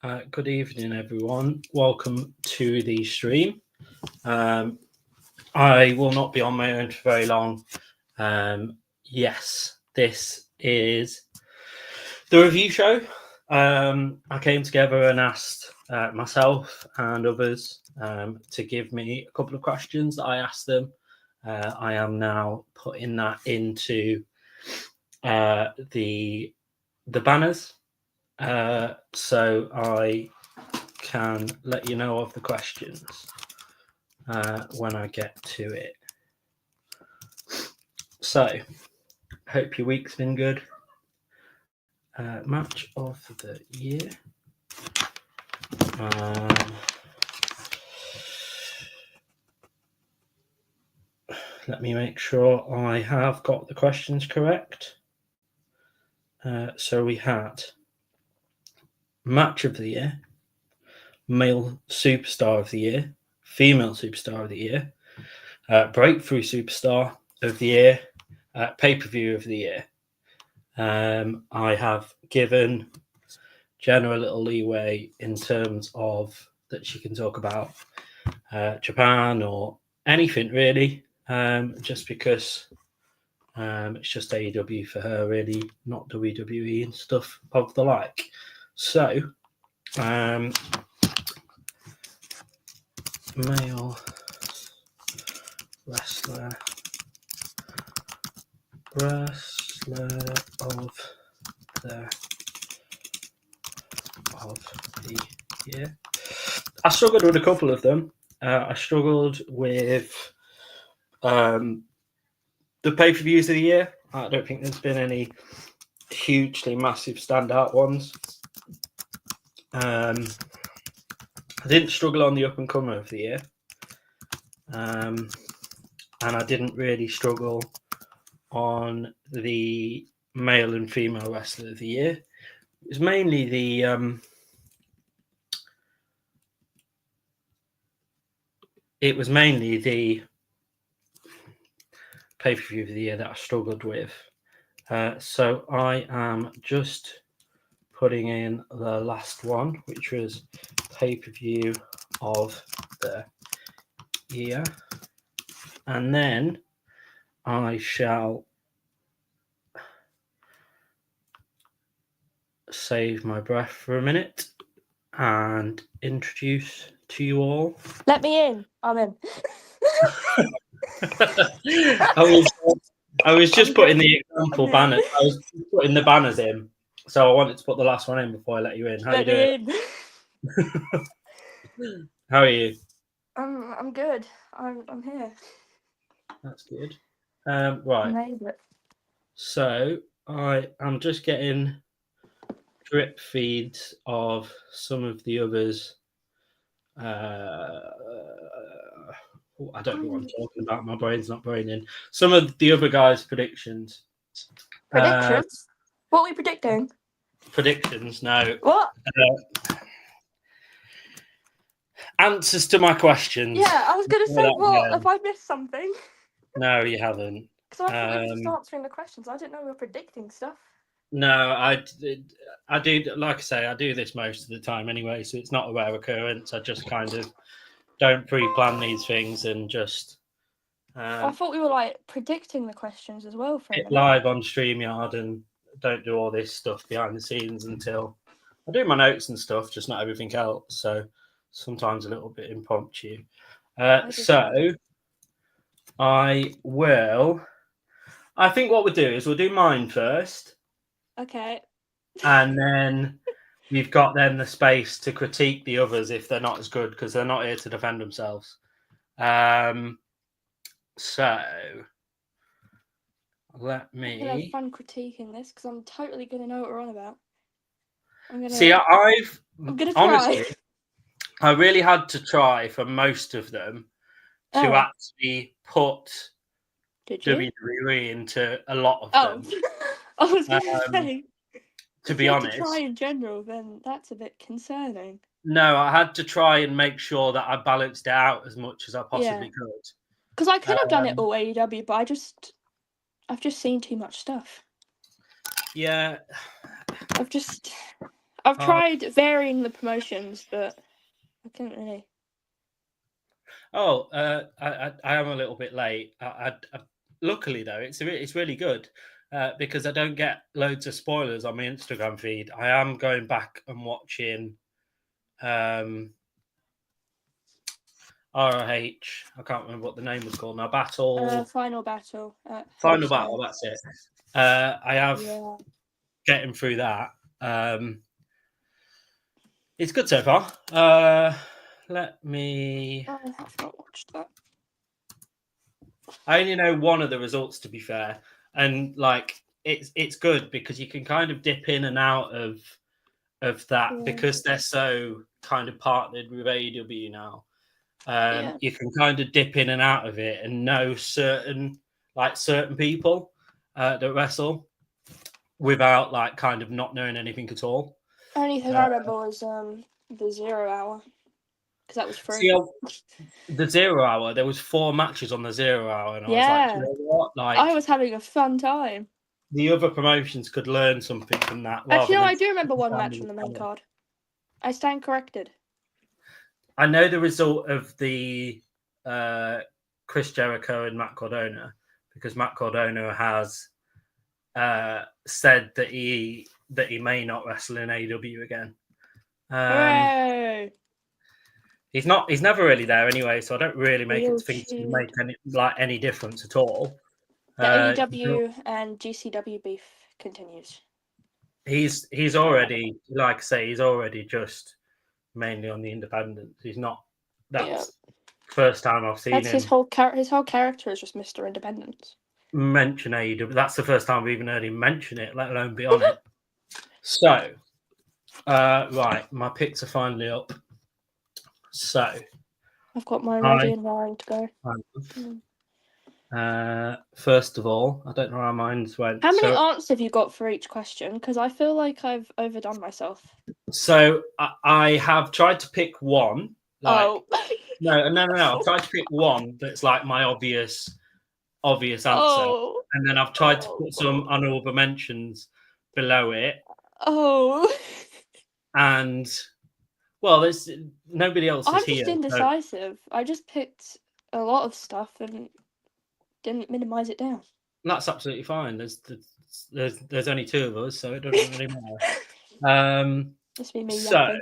Good evening, everyone. Welcome to the stream. I will not be on my own for very long. Yes, this is the review show. I came together and asked myself and others to give me a couple of questions that I asked them. I am now putting that into the banners. So I can let you know of the questions when I get to it. So, hope your week's been good. Match of the year. Let me make sure I have got the questions correct. So we had Match of the Year, Male Superstar of the Year, Female Superstar of the Year, Breakthrough Superstar of the Year, Pay-Per-View of the Year. I have given Jenna a little leeway in terms of that she can talk about Japan or anything really, just because it's just AEW for her really, not WWE and stuff of the like. So, male wrestler of the year. I struggled with a couple of them. I struggled with the pay-per-views of the year. I don't think there's been any hugely massive standout ones. I didn't struggle on the up-and-comer of the year. And I didn't really struggle on the male and female wrestler of the year. It was mainly the pay-per-view of the year that I struggled with. So I am just putting in the last one, which was pay-per-view of the year. And then I shall save my breath for a minute and introduce to you all. Let me in. I'm in. I was just putting the example banners. I was putting the banners in, so I wanted to put the last one in before I let you in. How are you doing? How are you? I'm good. I'm here. That's good. Right. Made it. So I'm just getting drip feeds of some of the others. I don't know what I'm talking about. My brain's not braining. Some of the other guys' predictions. Predictions? What are we predicting? Predictions? No. What? Answers to my questions. Yeah, I was going to say, what? Have I missed something? No, you haven't. Because I thought we were just answering the questions. I didn't know we were predicting stuff. No, I do. Like I say, I do this most of the time anyway, so it's not a rare occurrence. I just kind of don't pre-plan these things and just. I thought we were like predicting the questions as well for it live on StreamYard and don't do all this stuff behind the scenes until I do my notes and stuff, just not everything else. So sometimes a little bit impromptu. So I will. I think what we'll do is we'll do mine first. Okay. And then we've got then the space to critique the others if they're not as good because they're not here to defend themselves. So let me. I'm gonna have fun critiquing this because I'm totally gonna know what we're on about. I'm gonna honestly, try. I really had to try for most of them to actually put WWE into a lot of them. I was gonna say. To be honest, to try in general, then that's a bit concerning. No, I had to try and make sure that I balanced it out as much as I possibly could. Because I could have done it all AEW, but I've just seen too much stuff. Yeah, I've just I've tried varying the promotions, but I couldn't really. I am a little bit late. Luckily, though, it's really good because I don't get loads of spoilers on my Instagram feed. I am going back and watching ROH. I can't remember what the name was called now. Final Battle. Final Battle. That's it. I have getting through that. It's good so far. Let me. I have not watched that. I only know one of the results, to be fair, and like it's good because you can kind of dip in and out of that because they're so kind of partnered with AEW now. You can kind of dip in and out of it and know certain people that wrestle without like kind of not knowing anything at all. Only thing I remember was the 0 Hour because that was free. See, the 0 Hour, there was 4 matches on the 0 Hour, and I was like, you know what? Like, I was having a fun time. The other promotions could learn something from that. Actually, no, I do remember one match from the main card. I stand corrected. I know the result of the Chris Jericho and Matt Cardona because Matt Cardona has said that he may not wrestle in AEW again. Hooray! He's never really there anyway, so I don't really think it's going to make any difference at all. The AEW and GCW beef continues. He's already, like I say, he's already just mainly on the independents. He's not. That's first time I've seen him. His whole character is just Mr. Independence. Mention AEW. That's the first time I've even heard him mention it, let alone be on it. So, right, my picks are finally up. So, I've got mine ready and raring to go. First of all, I don't know how mine's went. How many answers have you got for each question? Because I feel like I've overdone myself. So I have tried to pick one. No. I've tried to pick one that's like my obvious answer, and then I've tried to put some honorable mentions below it. And well, there's nobody else is here. I'm just indecisive. So I just picked a lot of stuff and didn't minimize it down. That's absolutely fine. There's only 2 of us, so it doesn't really matter. Just be me. So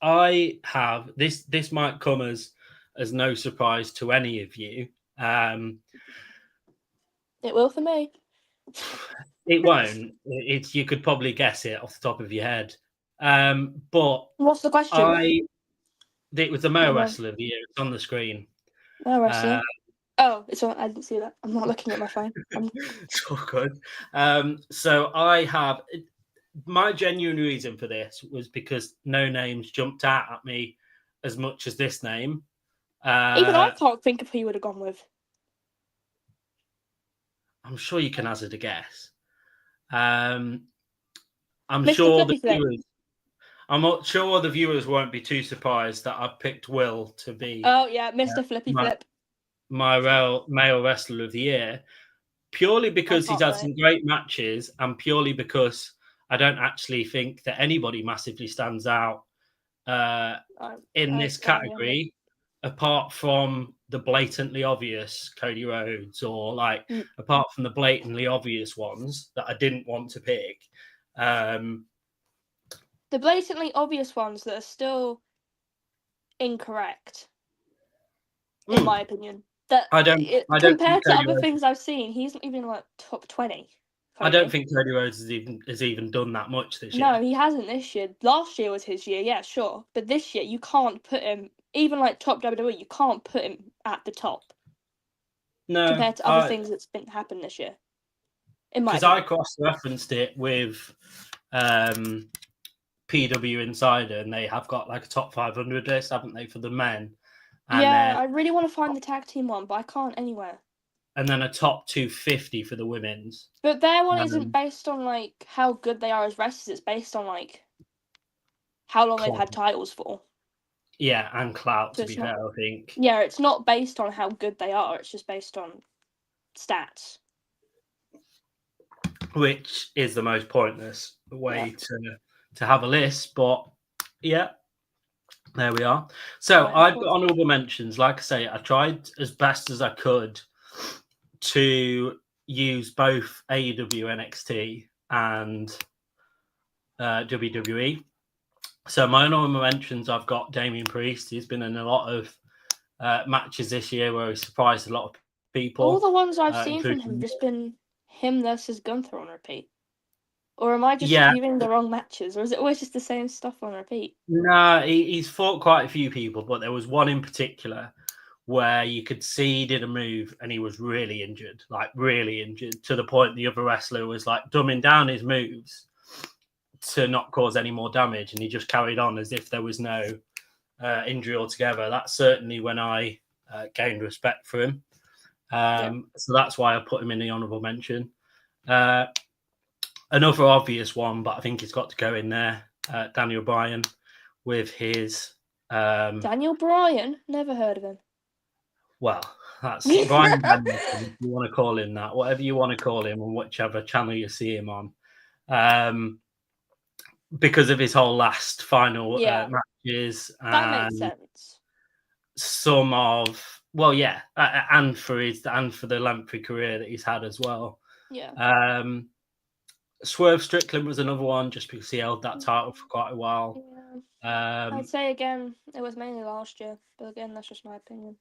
I have this. This might come as no surprise to any of you. It will for me. It won't. You could probably guess it off the top of your head. But what's the question? It was the male wrestler of the year. It's on the screen. Male wrestler. It's on. I didn't see that. I'm not looking at my phone. It's all good. So I have my genuine reason for this was because no names jumped out at me as much as this name. Even I can't think of who you would have gone with. I'm sure you can hazard a guess. I'm Mr. sure Flippy the viewers. I'm not sure the viewers won't be too surprised that I've picked Will to be. Oh yeah, Mr. Flippy Flip. My male wrestler of the year, purely because he's had some great matches, and purely because I don't actually think that anybody massively stands out in this category, apart from the blatantly obvious Cody Rhodes, or apart from the blatantly obvious ones that I didn't want to pick. The blatantly obvious ones that are still incorrect, in my opinion. Compared to other things I've seen, he's not even like top 20. I don't think Cody Rhodes has even done that much this year. No, he hasn't this year. Last year was his year, yeah, sure. But this year, you can't put him, even like top WWE, you can't put him at the top. No. Compared to other things that's happened this year. In my opinion. Because I cross-referenced it with PW Insider, and they have got like a top 500 list, haven't they, for the men? And I really want to find the tag team one, but I can't anywhere. And then a top 250 for the women's. But their one isn't based on like how good they are as wrestlers. It's based on like how long they've had titles for. Yeah, and clout, so to be fair, I think. Yeah, it's not based on how good they are. It's just based on stats. Which is the most pointless way have a list, but yeah, there we are. So Right, I've got honourable mentions. Like I say, I tried as best as I could to use both AEW, NXT, and WWE. So my honourable mentions, I've got Damian Priest. He's been in a lot of matches this year where he surprised a lot of people. All the ones I've seen from including- him have just been him versus Gunther on repeat. Or am I just Yeah. viewing the wrong matches? Or is it always just the same stuff on repeat? No, he's fought quite a few people, but there was one in particular where you could see he did a move and he was really injured, like really injured, to the point the other wrestler was like dumbing down his moves to not cause any more damage, and he just carried on as if there was no injury altogether. That's certainly when I gained respect for him. So that's why I put him in the honourable mention. Another obvious one, but I think he's got to go in there, Daniel Bryan with his... Daniel Bryan? Never heard of him. Well, that's Bryan Danielson, if you want to call him that, whatever you want to call him on whichever channel you see him on. Because of his whole last final matches. That makes sense. Some of... Well, yeah, and for the lengthy career that he's had as well. Yeah. Swerve Strickland was another one, just because he held that title for quite a while. Yeah. I'd say again, it was mainly last year, but again, that's just my opinion.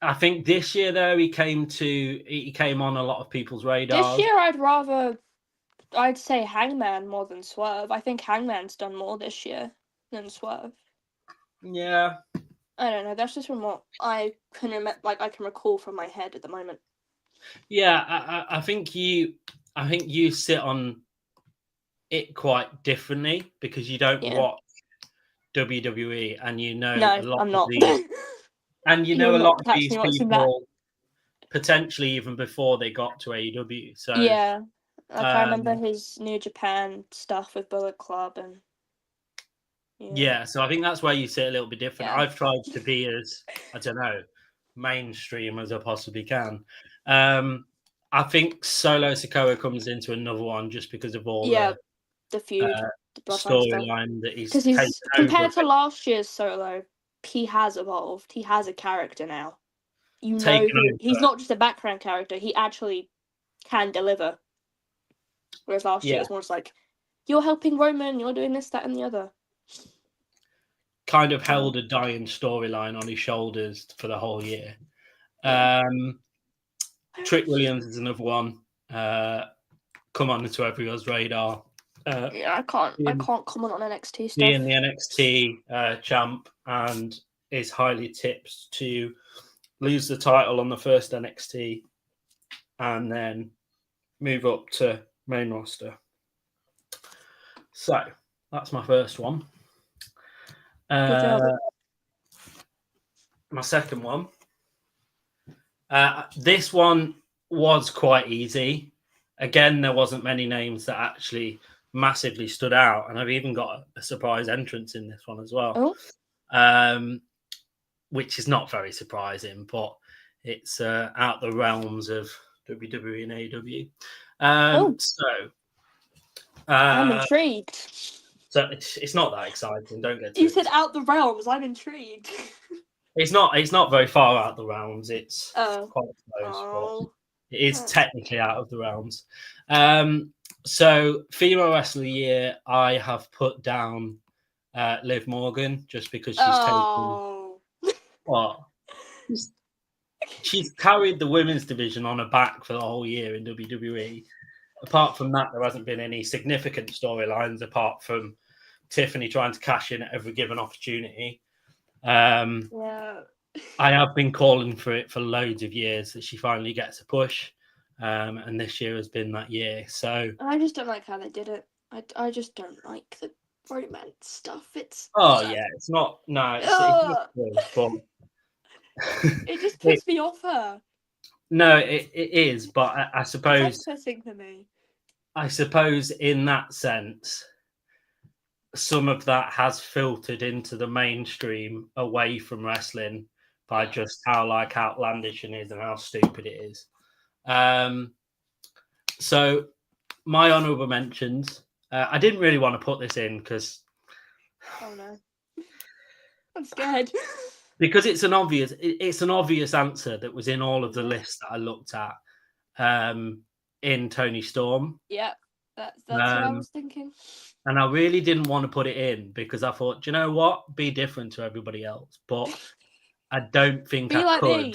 I think this year though, he came on a lot of people's radars. This year, I'd say Hangman more than Swerve. I think Hangman's done more this year than Swerve. Yeah. I don't know. That's just from what I can recall from my head at the moment. Yeah, I think you sit on it quite differently because you don't watch WWE, and a lot I'm not. and a lot of these people potentially even before they got to AEW. So yeah, I remember his New Japan stuff with Bullet Club and. Yeah, so I think that's where you sit a little bit different. Yeah. I've tried to be as, I don't know, mainstream as I possibly can. I think Solo Sikoa comes into another one just because of all the feud, the storyline that he's because compared to last year's Solo, he has evolved. He has a character now. He's not just a background character. He actually can deliver. Whereas last year it was more just like, you're helping Roman, you're doing this, that, and the other. Kind of held a dying storyline on his shoulders for the whole year. Trick Williams is another one. Come onto everyone's radar. I can't comment on NXT stuff. Being the NXT champ, and is highly tipped to lose the title on the first NXT and then move up to main roster. So that's my first one. Good job. My second one. This one was quite easy. Again, there wasn't many names that actually massively stood out, and I've even got a surprise entrance in this one as well. Which is not very surprising, but it's out the realms of WWE and AEW. I'm intrigued. So it's not that exciting. Don't get. You said out the realms. I'm intrigued. It's not very far out the realms. It's quite close, but it is technically out of the realms. So female wrestler of the year, I have put down Liv Morgan just because she's taken what. She's carried the women's division on her back for the whole year in WWE. Apart from that, there hasn't been any significant storylines apart from Tiffany trying to cash in at every given opportunity. I have been calling for it for loads of years that she finally gets a push, and this year has been that year. So I just don't like how they did it. I just don't like the romance stuff. It's it's not good, but it just puts me off her. No, it is, but I suppose it's upsetting for me. I suppose in that sense, some of that has filtered into the mainstream away from wrestling by just how outlandish it is and how stupid it is. So my honourable mentions, I didn't really want to put this in because Oh no, I'm scared. because it's an obvious answer that was in all of the lists that I looked at in Tony Storm. Yeah, that's what I was thinking. And I really didn't want to put it in because I thought, do you know what? Be different to everybody else. But I don't think Be I like could. me.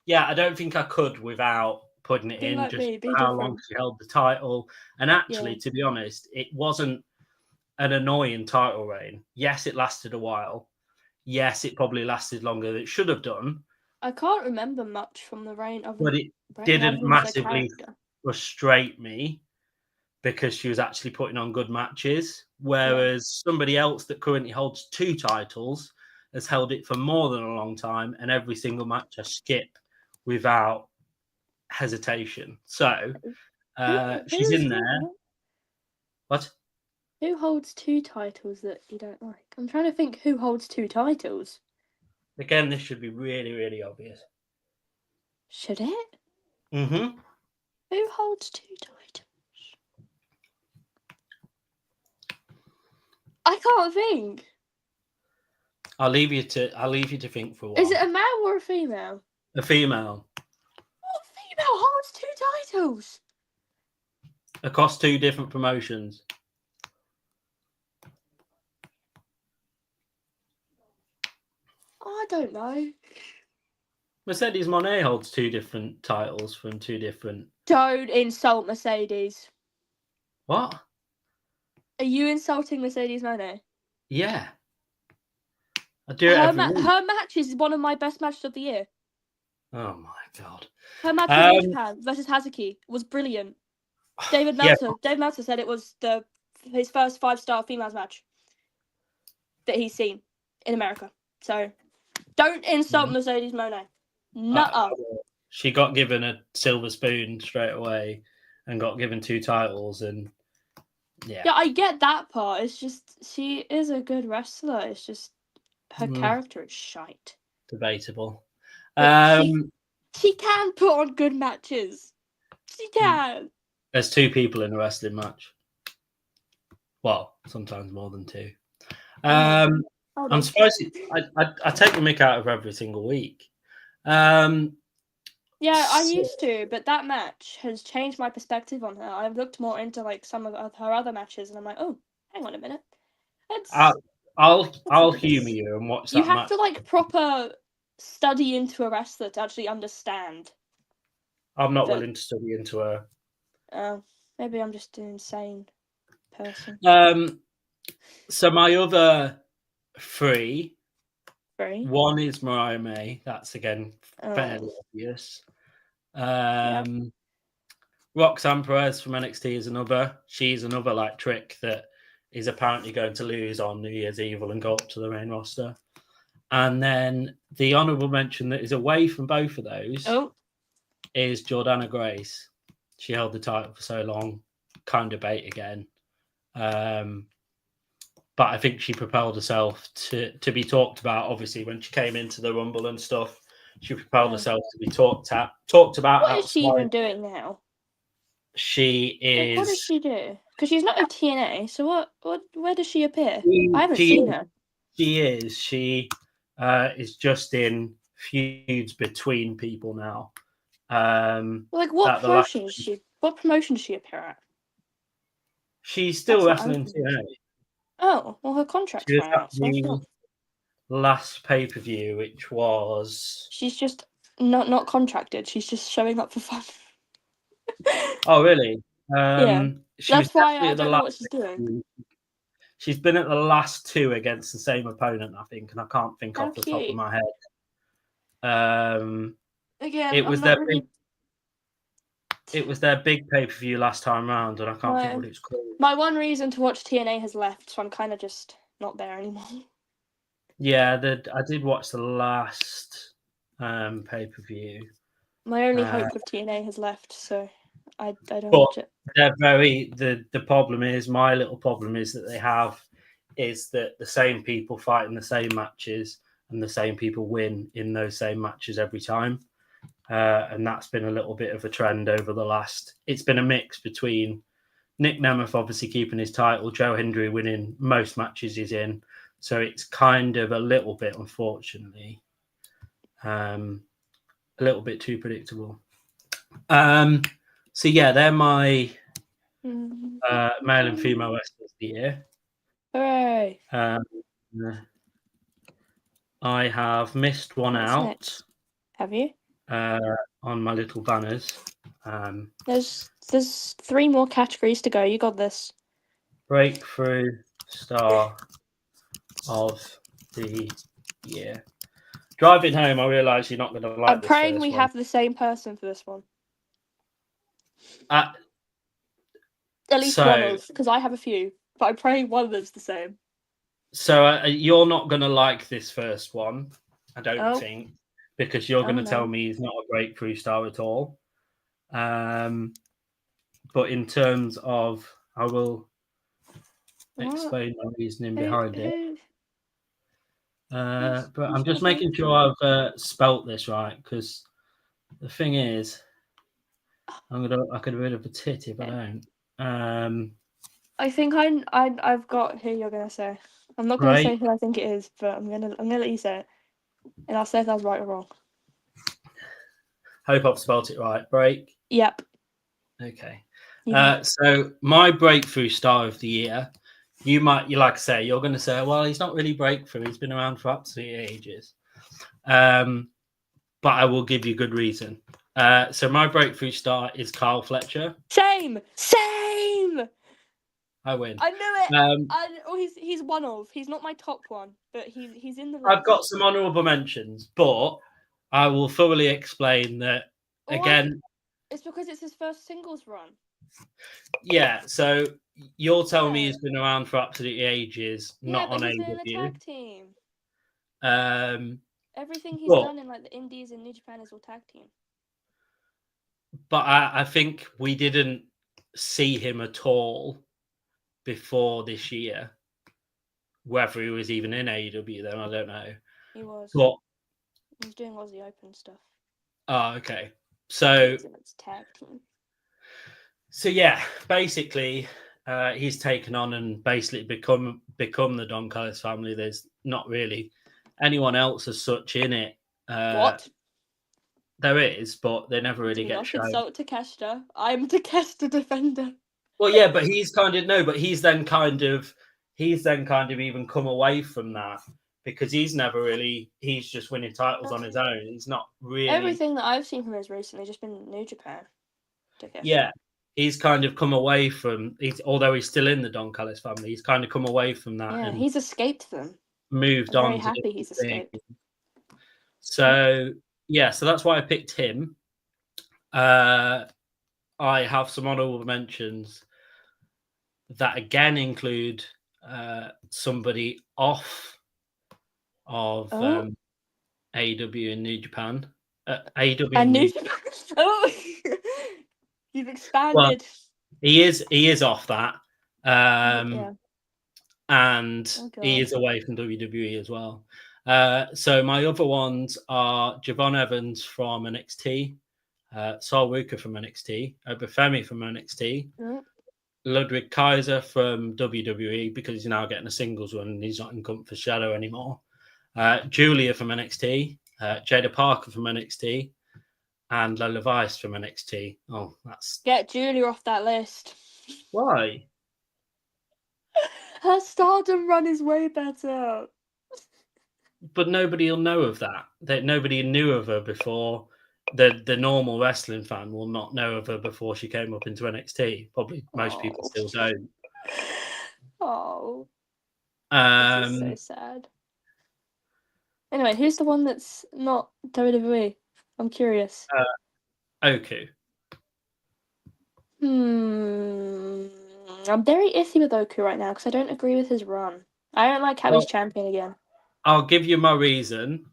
Yeah, I don't think I could without putting it Be in like just me. Be how different. long she held the title. And actually, to be honest, it wasn't an annoying title reign. Yes, it lasted a while. Yes, it probably lasted longer than it should have done. I can't remember much from the reign of But it didn't massively frustrate me because she was actually putting on good matches. Whereas somebody else that currently holds 2 titles has held it for more than a long time, and every single match I skip without hesitation. So she's in there. What? Who holds 2 titles that you don't like? I'm trying to think who holds 2 titles. Again, this should be really, really obvious. Should it? Mm-hmm. Who holds 2 titles? I can't think. I'll leave you to think for a while. Is it a male or a female? A female. What female holds 2 titles? Across 2 different promotions. I don't know. Mercedes Moné holds 2 different titles from 2 different. Don't insult Mercedes. What? Are you insulting Mercedes Moné? Yeah. I do it every week. Her match is one of my best matches of the year. Oh my god. Her match with New Japan versus Hazuki was brilliant. David Meltzer said it was his first 5-star females match that he's seen in America. So don't insult Mercedes Moné. Nuh-uh. She got given a silver spoon straight away and got given 2 titles, and yeah, I get that part. It's just she is a good wrestler. It's just her character is shite. Debatable. She can put on good matches. She can. There's 2 people in a wrestling match. Well, sometimes more than 2. I'm surprised. I take the mick out of her every single week. Yeah, I used to, but that match has changed my perspective on her. I've looked more into like some of her other matches, and I'm like, oh, hang on a minute. I'll humour you and watch that. You have to like proper study into a wrestler to actually understand. I'm not willing to study into her. Maybe I'm just an insane person. So my other 3. One is Mariah May. That's again fairly obvious. Roxanne Perez from NXT is another. She's another like trick that is apparently going to lose on New Year's Evil and go up to the main roster. And then the honourable mention that is away from both of those is Jordana Grace. She held the title for so long, kind of bait again. But I think she propelled herself to be talked about. Obviously, when she came into the Rumble and stuff, she propelled herself to be talked about. What is she even doing now? She is. What does she do? Because she's not in TNA. So where does she appear? I haven't seen her. She is. She is just in feuds between people now. Like what promotion is she? What promotion does she appear at? She's still wrestling in TNA. Oh, well, her contract's ran out. The last pay-per-view, which was... She's just not contracted. She's just showing up for fun. Oh, really? Yeah. That's why I don't know what she's doing. She's been at the last 2 against the same opponent, I think, and I can't think off the top of my head. Again, it was their big pay-per-view last time round, and I can't think what it's called. My one reason to watch TNA has left, so I'm kind of just not there anymore. Yeah, I did watch the last pay-per-view. My only hope with TNA has left, so I don't watch it. They're very the problem is my little problem is that they have is that the same people fight in the same matches and the same people win in those same matches every time. And that's been a little bit of a trend over the last. It's been a mix between Nick Nemeth obviously keeping his title, Joe Hendry winning most matches he's in. So it's kind of a little bit, unfortunately, a little bit too predictable. So yeah, they're my male and female wrestlers of the year. Hooray! I have missed one What's out. next? Have you? On my little banners. There's 3 more categories to go. You got this. Breakthrough Star of the Year. Driving home, I realise you're not going to like I'm this praying first we one. have the same person for this one. At least one of, because I have a few, but I'm praying one of them's the same. So you're not going to like this first one, I don't think, because you're going to tell me he's not a breakthrough star at all. But in terms of, I will explain my reasoning behind it. But I'm just making sure I've spelt this right, because the thing is, I could have been a bit of a tit if I don't. I think I've got who you're gonna say. I'm not gonna say who I think it is, but I'm gonna let you say it, and I'll say if that's right or wrong. Hope I've spelt it right. Break. Yep. Okay. So my breakthrough star of the year, you like I say, you're going to say, well, he's not really breakthrough. He's been around for absolutely ages. But I will give you good reason. So my breakthrough star is Kyle Fletcher. Same. I win. I knew it. He's one of. He's not my top one, but he's in the list. I've got some honourable mentions, but I will thoroughly explain that again. It's because it's his first singles run. Yeah, so you're telling me he's been around for absolutely ages, not on AEW. He's in a tag team. Everything he's done in like the Indies and New Japan is all tag team. But I think we didn't see him at all before this year. Whether he was even in AEW then, I don't know. He was. But he was doing Aussie Open stuff. Oh, okay. So it's tag team. So yeah, basically, he's taken on and basically become the Don Callis family. There's not really anyone else as such in it. What? There is, but they never really get shown. Consult Takeshita. I'm Takeshita defender. Well, yeah, but he's then kind of even come away from that because he's just winning titles on his own. He's not really. Everything that I've seen from him has recently just been New Japan. Takeshita. Yeah. He's kind of come away from, although he's still in the Don Callis family, he's kind of come away from that. Yeah, he's escaped them. Moved on. Very happy he's escaped. So, yeah, so that's why I picked him. I have some honorable mentions that again include somebody off of AEW in New Japan. AEW and New Japan. Oh! You've expanded. Well, he is off that. And he is away from WWE as well. So my other ones are Javon Evans from NXT, Saul Ruka from NXT, Obafemi from NXT, Ludwig Kaiser from WWE because he's now getting a singles run and he's not in Comfort Shadow anymore. Julia from NXT, Jada Parker from NXT, and Lola Vice from NXT. Oh, that's... Get Julia off that list. Why? Her Stardom run is way better. But nobody will know of that. Nobody knew of her before. The normal wrestling fan will not know of her before she came up into NXT. Probably most people still don't. Oh. This is so sad. Anyway, who's the one that's not WWE? I'm curious. Oku. I'm very iffy with Oku right now because I don't agree with his run. I don't like how he's champion again. I'll give you my reason.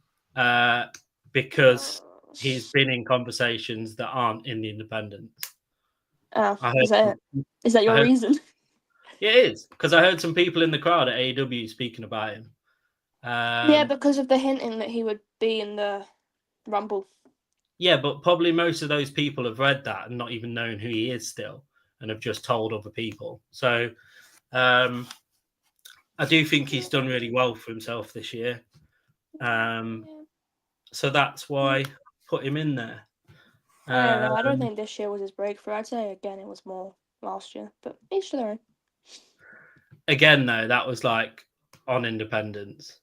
Because he's been in conversations that aren't in the independents. Oh, is that it? Is that your reason? Yeah, it is. Because I heard some people in the crowd at AEW speaking about him. Yeah, because of the hinting that he would be in the Rumble. Yeah, but probably most of those people have read that and not even known who he is still. and have just told other people. So I do think he's done really well for himself this year. So that's why I put him in there. I don't know. I don't think this year was his breakthrough. I'd say again it was more last year, but each to their own. Again, though, that was like on Independence.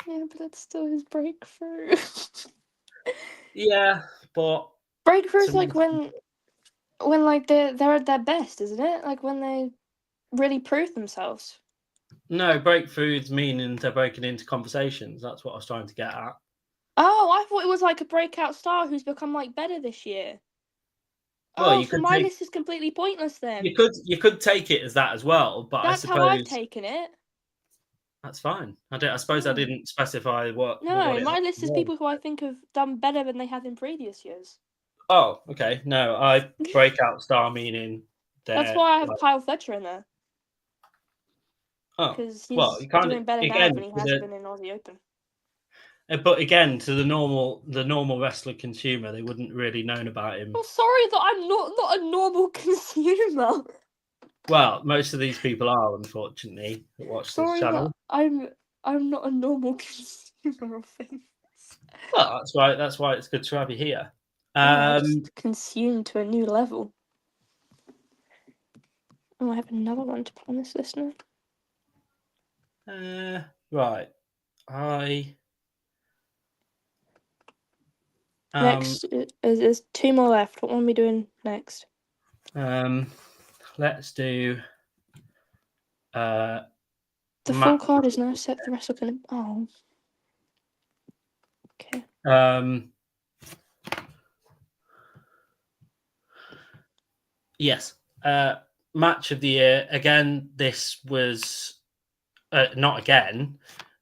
Yeah, but that's still his breakthrough. Yeah, but breakthrough is like when like they're at their best, isn't it? Like when they really prove themselves. No, breakthroughs meaning they're breaking into conversations. That's what I was trying to get at. Oh, I thought it was like a breakout star who's become like better this year. Well, so my list is completely pointless then. You could take it as that as well, but that's I suppose how I've taken it. That's fine. I suppose I didn't specify what. No, my list is people who I think have done better than they have in previous years. Oh, okay. No, I breakout star meaning. That's why I have Kyle Fletcher in there. Oh, because he's doing better now than he has been in Aussie Open. But again, to the normal wrestler consumer, they wouldn't really known about him. Well, sorry that I'm not a normal consumer. Well, most of these people are, unfortunately, that watch this channel. That I'm not a normal consumer of things. Well, that's why it's good to have you here. Just consumed to a new level. Oh, I have another one to put on this list now. Right. Next, there's two more left. What one are we doing next? Let's do. The full card is now set for Wrestle Kingdom. Oh. Okay. Yes. Match of the year. Again, this was not again.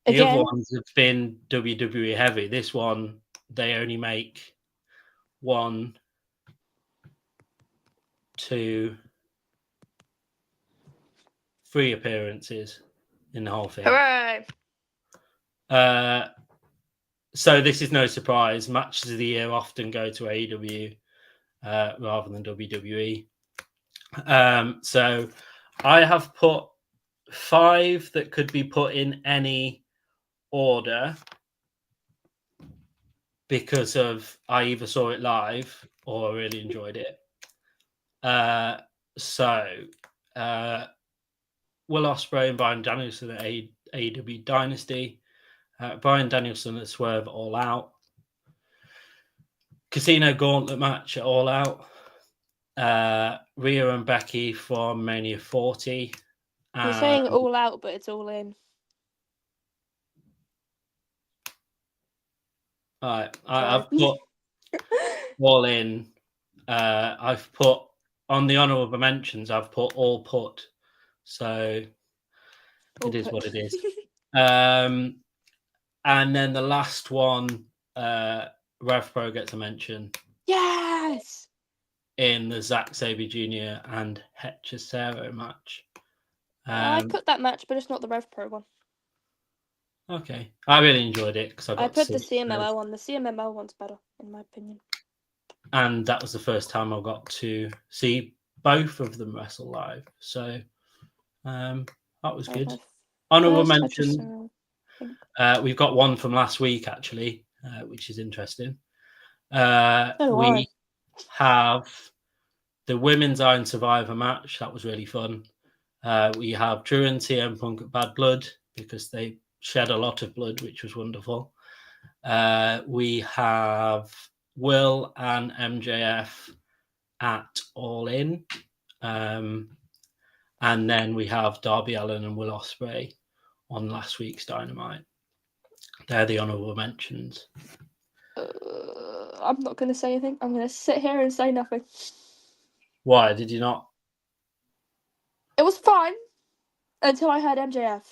The other ones have been WWE heavy. This one, they only make 1, 2, 3 appearances in the whole thing. Hooray! So this is no surprise. Matches of the year often go to AEW rather than WWE. So I have put 5 that could be put in any order because of I either saw it live or I really enjoyed it. Will Ospreay and Bryan Danielson at AEW Dynasty. Bryan Danielson at Swerve All Out. Casino Gauntlet match at All Out. Rhea and Becky from Mania 40. You're saying All Out, but it's All In. All right, I've put All In. I've put on the honorable mentions. I've put All Put. So it is what it is. And then the last one, Rev Pro gets a mention. Yes. In the Zack Sabre Jr. and Hechicero match. I put that match, but it's not the Rev Pro one. Okay, I really enjoyed it because I put the CMLL one. The CMLL one's better, in my opinion. And that was the first time I got to see both of them wrestle live. So that was good. Honorable mention. We've got one from last week, actually, which is interesting. We have the Women's Iron Survivor match. That was really fun. We have Drew and CM Punk at Bad Blood because they shed a lot of blood, which was wonderful. We have Will and MJF at All In. And then we have Darby Allin and Will Ospreay on last week's Dynamite. They're the honorable mentions. I'm not going to say anything. I'm going to sit here and say nothing. Why did you not? It was fine until I heard MJF.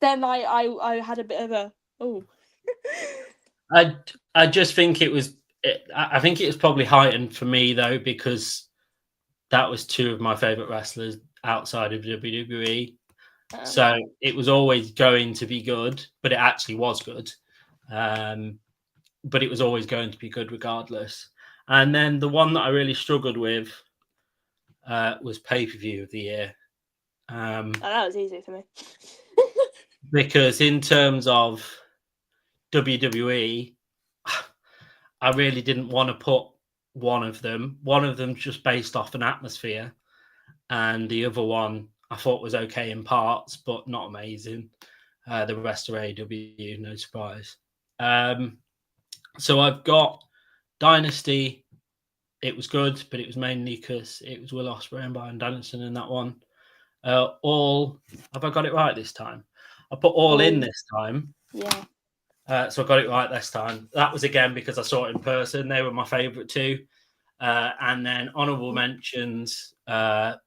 Then I had a bit of a I just think it was. I think it was probably heightened for me though because that was 2 of my favorite wrestlers outside of WWE. So it was always going to be good, but it actually was good. But it was always going to be good regardless. And then the one that I really struggled with was pay-per-view of the year. That was easy for me. Because in terms of WWE, I really didn't want to put one of them. One of them just based off an atmosphere, and the other one I thought was okay in parts, but not amazing. The rest are AEW, no surprise. So I've got Dynasty. It was good, but it was mainly because it was Will Ospreay and Bryan Danielson in that one. All, have I got it right this time? I put all in this time. Yeah. So I got it right this time. That was again because I saw it in person. They were my favourite too. And then honourable mentions, Backlash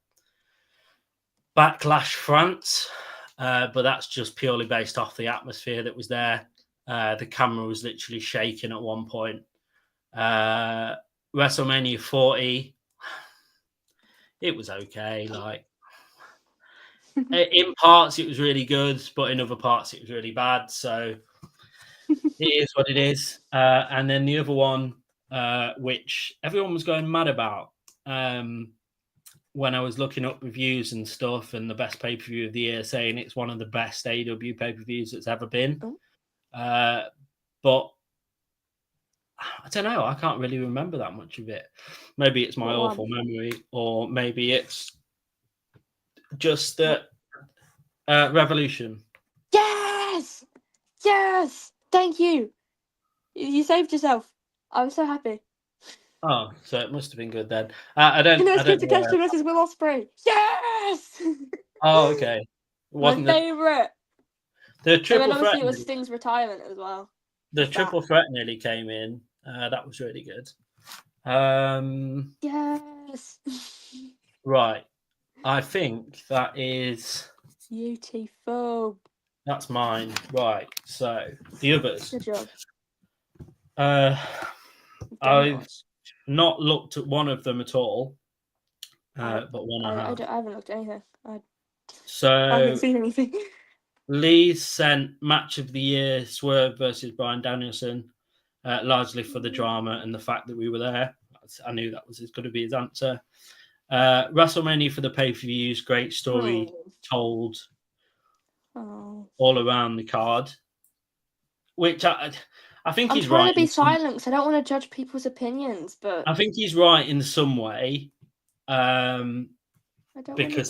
France, but that's just purely based off the atmosphere that was there. The camera was literally shaking at one point. WrestleMania 40, it was okay. Like in parts, it was really good, but in other parts, it was really bad. So it is what it is. And then the other one, which everyone was going mad about when I was looking up reviews and stuff, and the best pay per view of the year, saying it's one of the best AW pay per views that's ever been. But I don't know. I can't really remember that much of it. Maybe it's my awful memory, or maybe it's just that Revolution. Yes! Yes! Thank you. You saved yourself. I'm so happy. Oh, so it must have been good then. I don't know. Kenta versus Will Ospreay. Yes! Oh, okay. My favourite. The triple threat. Obviously, it was Sting's retirement as well. The triple threat nearly came in. That was really good. Yes. Right. I think that is beautiful. That's mine. Right. So the others. Good job. I've not looked at one of them at all. But one I have. I haven't looked at anything. I haven't seen anything. Lee sent match of the year Swerve versus Bryan Danielson, largely for the drama and the fact that we were there. I knew that was going to be his answer. WrestleMania for the pay-per-views, great story told all around the card. Which I think he's right. I'm trying to be silent because I don't want to judge people's opinions, but I think he's right in some way. Because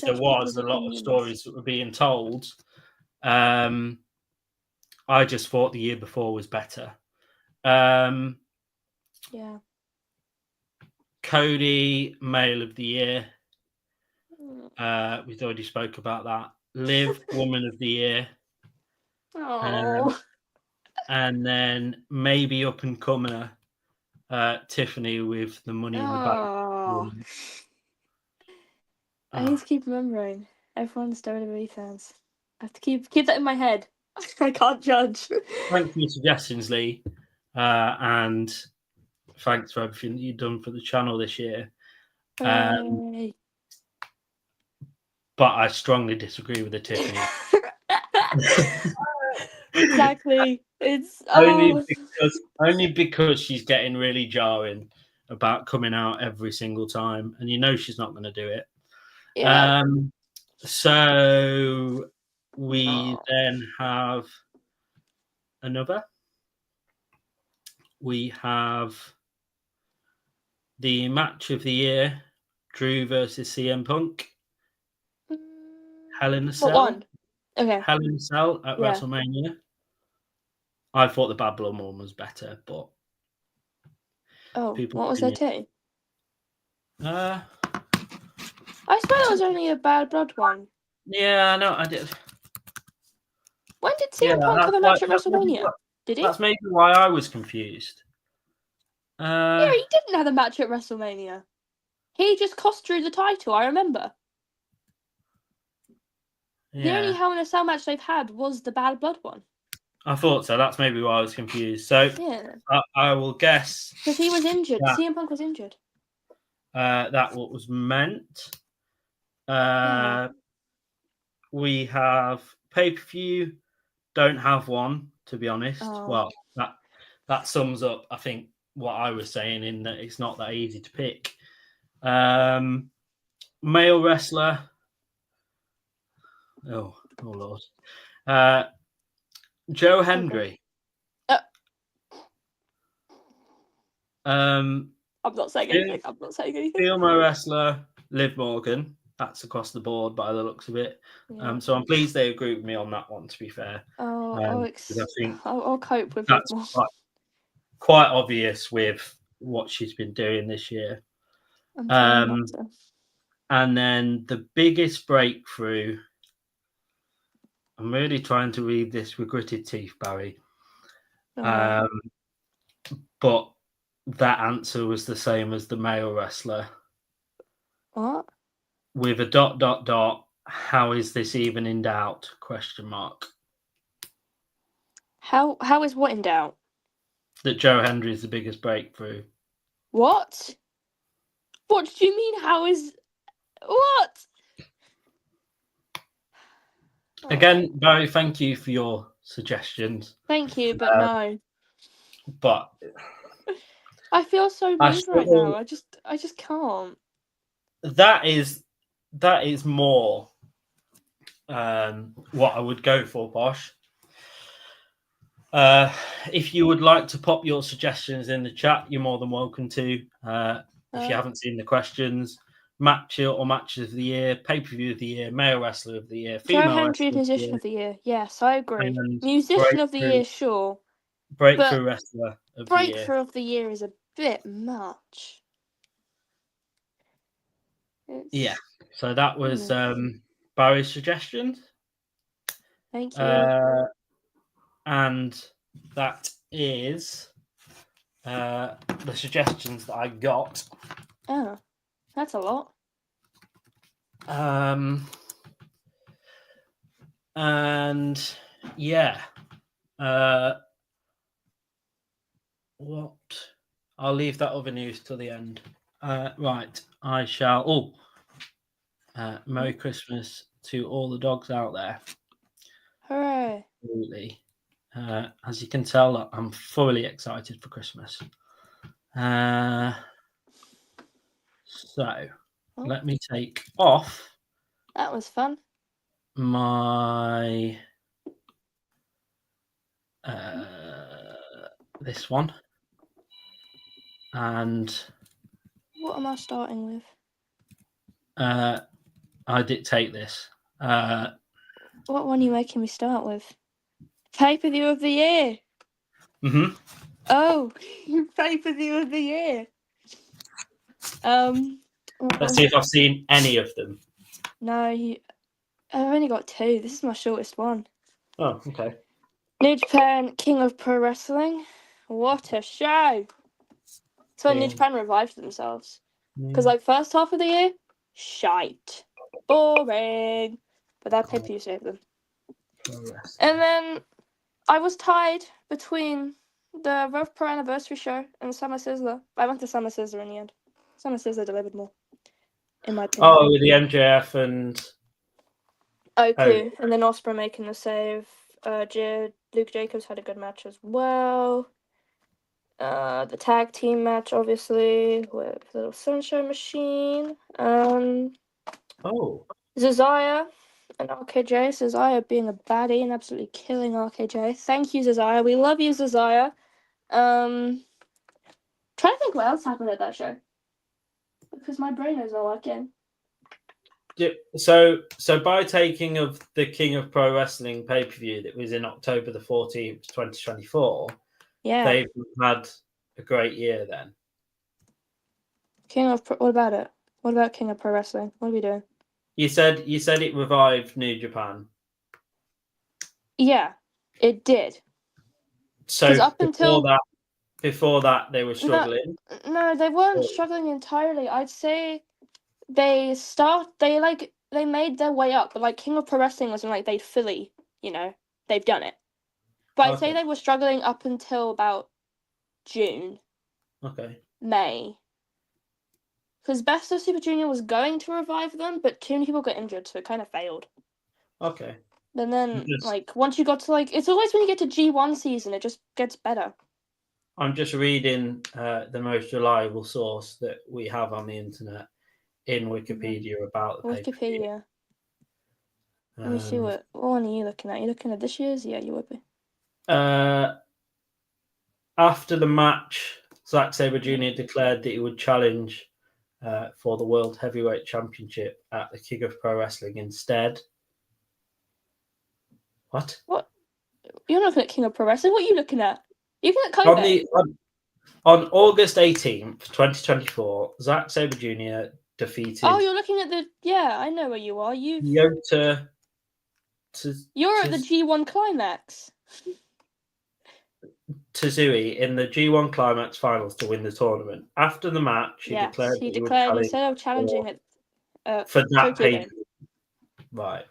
there was a lot of stories that were being told. I just thought the year before was better. Yeah. Cody, male of the year. We've already spoke about that. Liv, woman of the year. And then maybe up and comer, Tiffany with the Money in the Bank. I need to keep remembering. Everyone's WWE fans. I have to keep that in my head. I can't judge. Thanks for your suggestions, Lee. And thanks for everything that you've done for the channel this year. But I strongly disagree with the Tiffany. Exactly. It's only because she's getting really jarring about coming out every single time, and you know she's not going to do it. Yeah. So we then have another. We have the match of the year, Drew versus CM Punk. Hell in a Cell. What one? Okay. Hell in a Cell at WrestleMania. I thought the Bad Blood one was better, but what was there too? I suppose it was only a Bad Blood one. Yeah, no, I did. When did CM Punk have a match at WrestleMania? Did he? That's maybe why I was confused. Yeah, he didn't have a match at WrestleMania. He just cost Drew the title, I remember. Yeah. The only Hell in a Cell match they've had was the Bad Blood one. I thought so. That's maybe why I was confused. So I will guess. Because he was injured. CM Punk was injured. That what was meant. We have pay-per-view. Don't have one, to be honest. Well, that sums up, I think, what I was saying in that it's not that easy to pick. Male wrestler. Oh Lord. Joe Hendry. Okay. I'm not saying anything. Female wrestler, Liv Morgan. That's across the board by the looks of it. Yeah. So I'm pleased they agree with me on that one, to be fair. I think I'll cope with that's Liv Morgan. Quite obvious with what she's been doing this year. I'm trying not to. And then the biggest breakthrough. I'm really trying to read this with gritted teeth, Barry. But that answer was the same as the male wrestler. What? With a ... How is this even in doubt? ? How is what in doubt? That Joe Hendry is the biggest breakthrough. What? What do you mean? How is what? Again, Barry, thank you for your suggestions. Thank you, but no. But I feel so moved right now. I just can't. That is more what I would go for, Bosh. If you would like to pop your suggestions in the chat, you're more than welcome to. If you haven't seen the questions, match or matches of the year, pay-per-view of the year, male wrestler of the year, female Joe Hendry, musician of the year. Yes, I agree. Musician of the year, sure. Breakthrough wrestler of the year. Breakthrough of the year is a bit much. Yeah. So that was Barry's suggestions. Thank you. And that is the suggestions that I got. Oh, that's a lot. And yeah. What? I'll leave that other news till the end. Right. I shall. Merry Christmas to all the dogs out there. Hooray. Absolutely. As you can tell, I'm thoroughly excited for Christmas. So let me take off. That was fun. My this one. And what am I starting with? I dictate this. What one are you making me start with? Pay-per-view of the year. Mm-hmm. Oh, pay-per-view of the year. Let's see if I've seen any of them. No, I've only got 2. This is my shortest one. Oh, okay. New Japan King of Pro Wrestling. What a show! It's when New Japan revived themselves. Because first half of the year, shite, boring. But that pay-per-view saved them. And then I was tied between the Rev Pro Anniversary show and Summer Sizzler. I went to Summer Sizzler in the end. Summer Sizzler delivered more, in my opinion. Oh, with the MJF and Oku, and then Osprey making the save. Luke Jacobs had a good match as well. The tag team match, obviously, with Little Sunshine Machine. Zazaya and RKJ. Zazaya being a baddie and absolutely killing RKJ. Thank you, Zazaya. We love you, Zazaya. Trying to think what else happened at that show. Because my brain is not working. Yeah, so by taking of the King of Pro Wrestling pay-per-view that was in October the 14th, 2024, they've had a great year then. What about it? What about King of Pro Wrestling? What are we doing? You said it revived New Japan. Yeah, it did. So up before that they were struggling. No, they weren't struggling entirely. I'd say they made their way up, but King of Pro Wrestling wasn't they'd fully, they've done it. But I'd say they were struggling up until about June. Okay. May. Because Best of Super Junior was going to revive them, but too many people got injured, so it kind of failed. Okay. And then, once you got to, it's always when you get to G1 season, it just gets better. I'm just reading the most reliable source that we have on the internet in Wikipedia about the pay-per-view. Wikipedia. Let me see what one are you looking at? You looking at this year's? Yeah, you would be. After the match, Zack Sabre Jr. declared that he would challenge for the World Heavyweight Championship at the King of Pro Wrestling instead. What? You're not looking at King of Pro Wrestling. What are you looking at? You're looking at Kobe. On August 18th, 2024, Zack Sabre Jr. defeated. Oh, you're looking at the. Yeah, I know where you are. You're at the G1 Climax. Tazui in the G1 Climax finals to win the tournament. After the match, he declared instead of challenging it for that pay. Right.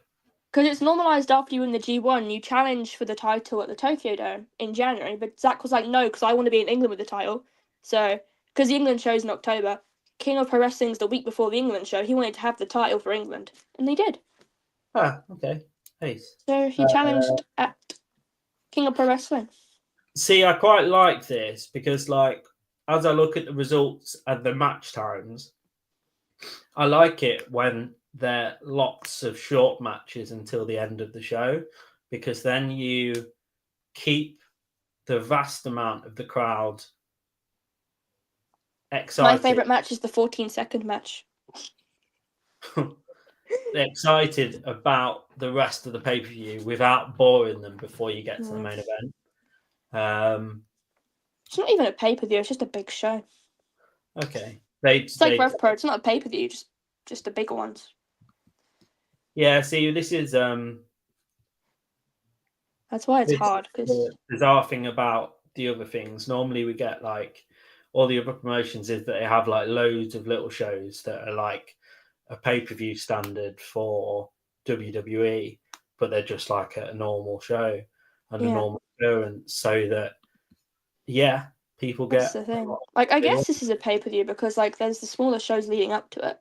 Because it's normalized after you win the G1, you challenge for the title at the Tokyo Dome in January. But Zack was like, no, because I want to be in England with the title. So, because the England show's in October, King of Pro Wrestling's the week before the England show. He wanted to have the title for England, and they did. Ah, okay. Nice. So he challenged at King of Pro Wrestling. See, I quite like this because, like, as I look at the results and the match times, I like it when there are lots of short matches until the end of the show, because then you keep the vast amount of the crowd excited. My favourite match is the 14-second match. Excited about the rest of the pay-per-view without boring them before you get to the main event. It's not even a pay-per-view, it's just a big show. Okay. It's like Rev Pro, it's not a pay-per-view, just the bigger ones. Yeah, see, this is that's why it's hard. The bizarre thing about the other things, normally we get like all the other promotions is that they have like loads of little shows that are like a pay-per-view standard for WWE, but they're just like a normal show and a normal appearance, so that people get. That's the thing. Like, I guess this is a pay-per-view because like there's the smaller shows leading up to it,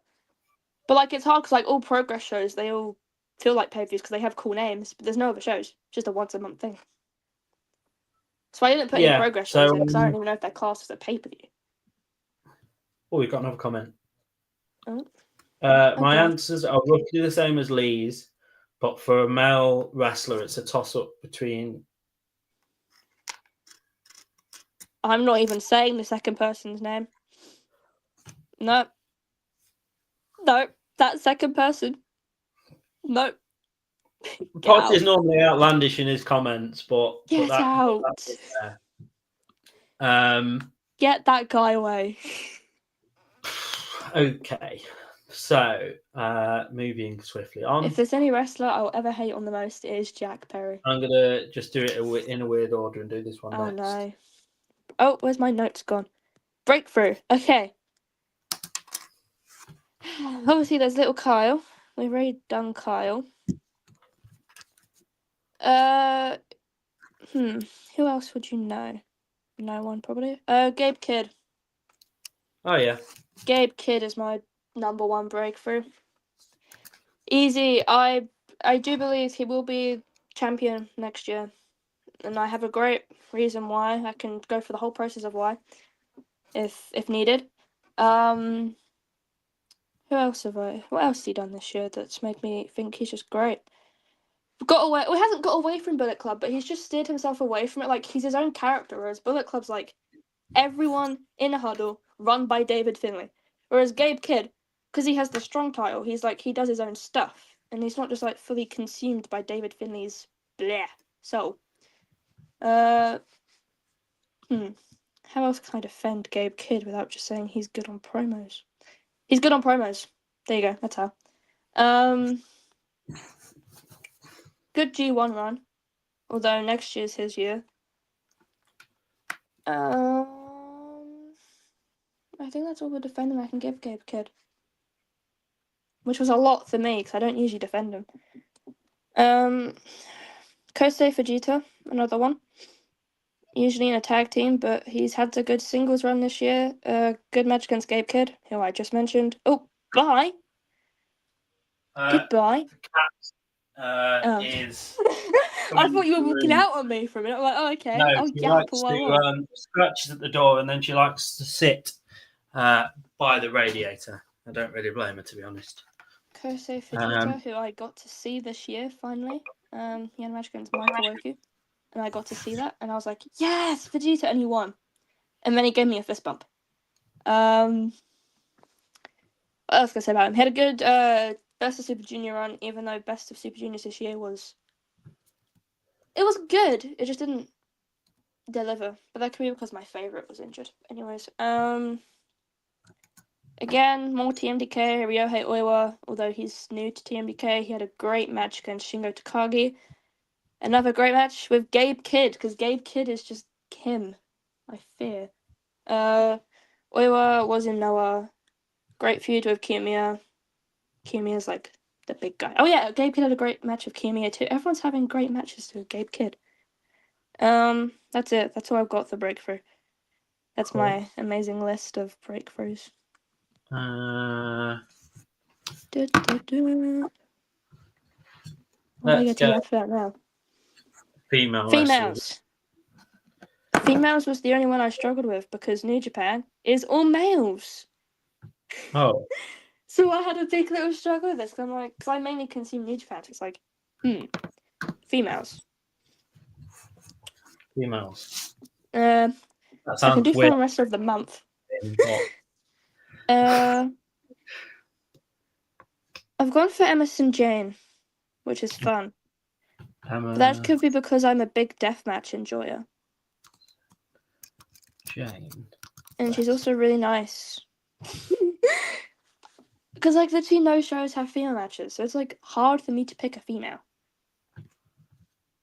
but like it's hard because like all Progress shows, they all feel like pay-per-views because they have cool names, but there's no other shows. Just a once-a-month thing. So I didn't put any Progress shows in because I don't even know if they're classed as a pay-per-view. Oh, we've got another comment. Oh. My answers are roughly the same as Lee's, but for a male wrestler, it's a toss-up between. I'm not even saying the second person's name. No, that second person. No. Pot is normally outlandish in his comments, but get out. Get that guy away. Okay, so moving swiftly on. If there's any wrestler I'll ever hate on the most, it is Jack Perry. I'm gonna just do it in a weird order and do this one next. No. Oh, where's my notes gone? Breakthrough. Okay. Obviously, there's little Kyle. We've already done Kyle. Who else would you know? No one, probably. Gabe Kidd. Oh, yeah. Gabe Kidd is my number one breakthrough. Easy. I do believe he will be champion next year. And I have a great reason why. I can go for the whole process of why, if needed. Who else what else has he done this year that's made me think he's just great? He hasn't got away from Bullet Club, but he's just steered himself away from it. Like, he's his own character, whereas Bullet Club's like everyone in a huddle run by David Finlay. Whereas Gabe Kidd, because he has the strong title, he's like, he does his own stuff. And he's not just like fully consumed by David Finlay's bleh soul. How else can I defend Gabe Kidd without just saying he's good on promos? He's good on promos. There you go, that's how. Good G1 run. Although next year's his year. I think that's all the defending I can give Gabe Kidd. Which was a lot for me, because I don't usually defend him. Kosei Fujita, another one. Usually in a tag team, but he's had a good singles run this year. Good match against Gabe Kidd, who I just mentioned. Oh, bye! Goodbye. is. I thought you were looking out on me for a minute. I'm like, oh, okay. No, I'll she gap likes all I want. to scratches at the door, and then she likes to sit by the radiator. I don't really blame her, to be honest. Kosei Fujita, who I got to see this year finally. He had a match against Michael Oku, and I got to see that, and I was like, yes, Vegeta, and he won. And then he gave me a fist bump. What else can I say about him? He had a good Best of Super Junior run, even though Best of Super Juniors this year was... It was good, it just didn't deliver. But that could be because my favourite was injured. Anyways, again, more TMDK, Ryohei Oiwa, although he's new to TMDK, he had a great match against Shingo Takagi. Another great match with Gabe Kidd, because Gabe Kidd is just him, I fear. Oiwa was in Noah. Great feud with Kiyomiya. Kiyomiya's like the big guy. Oh yeah, Gabe Kidd had a great match with Kiyomiya too. Everyone's having great matches with Gabe Kidd. That's it. That's all I've got for breakthrough. That's Cool. my amazing list of breakthroughs. What do I get to after that now? Females. Females was the only one I struggled with because New Japan is all males. Oh. So I had a big little struggle with this. Because I mainly consume New Japan. So it's like, females. Females. That sounds I can do weird. For the rest of the month. I've gone for Emerson Jane, which is fun. But that could be because I'm a big deathmatch enjoyer. Jane. And she's also really nice. Because like the two no shows have female matches, so it's like hard for me to pick a female.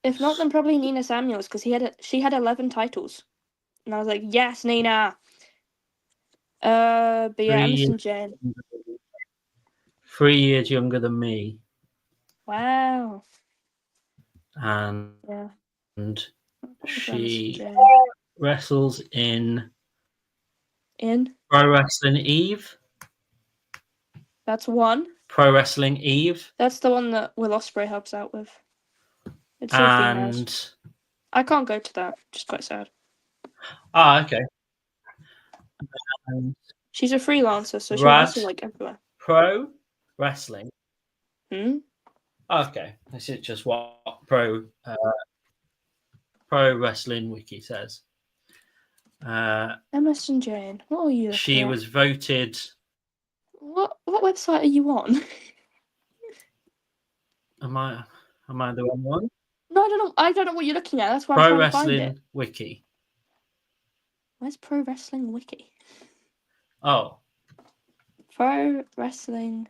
If not, then probably Nina Samuels, because she had 11 titles, and I was like, yes, Nina. But yeah, Emerson Jane. 3 years younger than me. Wow. And she wrestles in Pro Wrestling Eve. That's one. Pro Wrestling Eve. That's the one that Will Ospreay helps out with. It's all females. I can't go to that. Just quite sad. Ah, okay. She's a freelancer, so she'll wrestle like everywhere. Pro Wrestling. Okay, this is just what Pro Wrestling Wiki says. Emerson Jane, what are you? She was voted. What website are you on? Am I the wrong one? No, I don't know what you're looking at. That's why I'm trying to find it. Pro Wrestling Wiki. Where's Pro Wrestling Wiki? Oh. Pro Wrestling.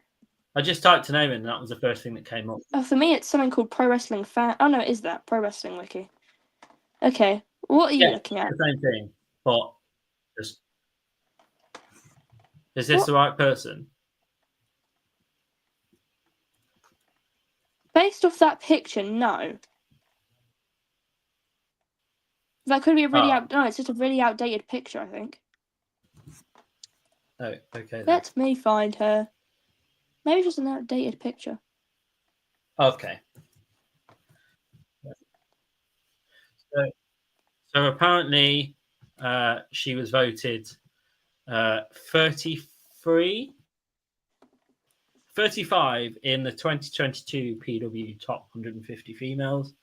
I just typed her name in, and that was the first thing that came up. Oh, for me, it's something called Pro Wrestling Fan. Oh no, it is that Pro Wrestling Wiki? Okay, what are you looking at? The same thing, but just is this the right person? Based off that picture, no. That could be a really no, it's just a really outdated picture, I think. Oh, okay. Then. Let me find her. Maybe just an outdated picture. Okay. So apparently, she was voted 35 in the 2022 PW Top 150 Females,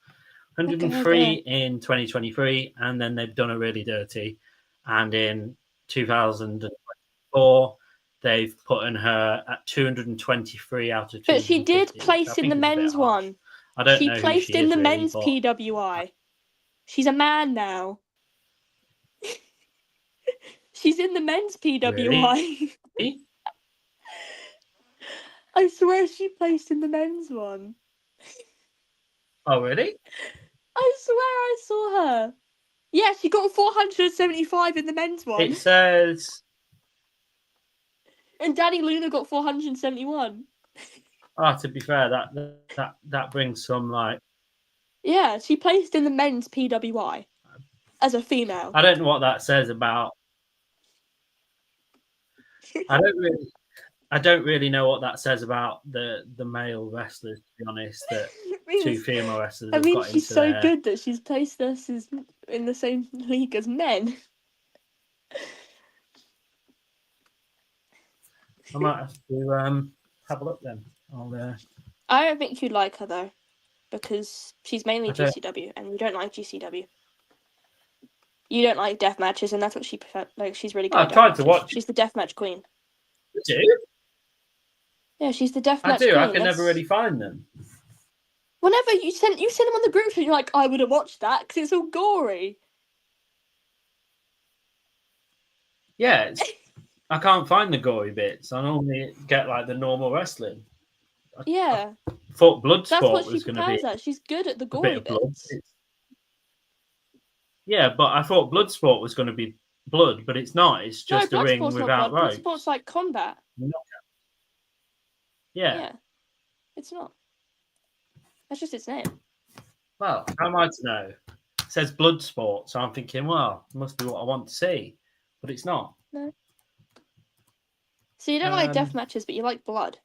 103 in 2023, and then they've done a really dirty. And in 2004, they've put in her at 223 out of 250. But she did place in the men's one. I don't know. She placed in the men's PWI. She's a man now. She's in the men's PWI. Really? I swear she placed in the men's one. Oh, really? I swear I saw her. Yeah, she got 475 in the men's one. It says... And Daddy Luna got 471. To be fair, that brings some, like... Yeah, she placed in the men's PWI as a female. I don't know what that says about... I don't really know what that says about the male wrestlers, to be honest. That two female wrestlers. I have mean, got she's into so their... good that she's placed us in the same league as men. I might have to have a look then. I don't think you'd like her though, because she's mainly I don't- GCW, and you don't like GCW. You don't like death matches, and that's what she prefers. Like, she's really good. I at tried death to matches. watch. She's the deathmatch queen. I do. Yeah, she's the deathmatch I do. queen. I can never really find them. Whenever you send them on the group, and you're like, I would have watched that because it's all gory. Yeah, I can't find the gory bits. I normally get like the normal wrestling. Yeah, I thought that's what Bloodsport she was going to be prefers. She's good at the a gory bit of blood. bits. Yeah, but I thought Bloodsport was going to be blood, but it's not. It's just a ring without ropes. Bloodsport's like combat. Yeah. It's not. That's just its name. Well, how am I to know? It says Bloodsport, so I'm thinking, well, it must be what I want to see, but it's not. No. So you don't like death matches, but you like blood.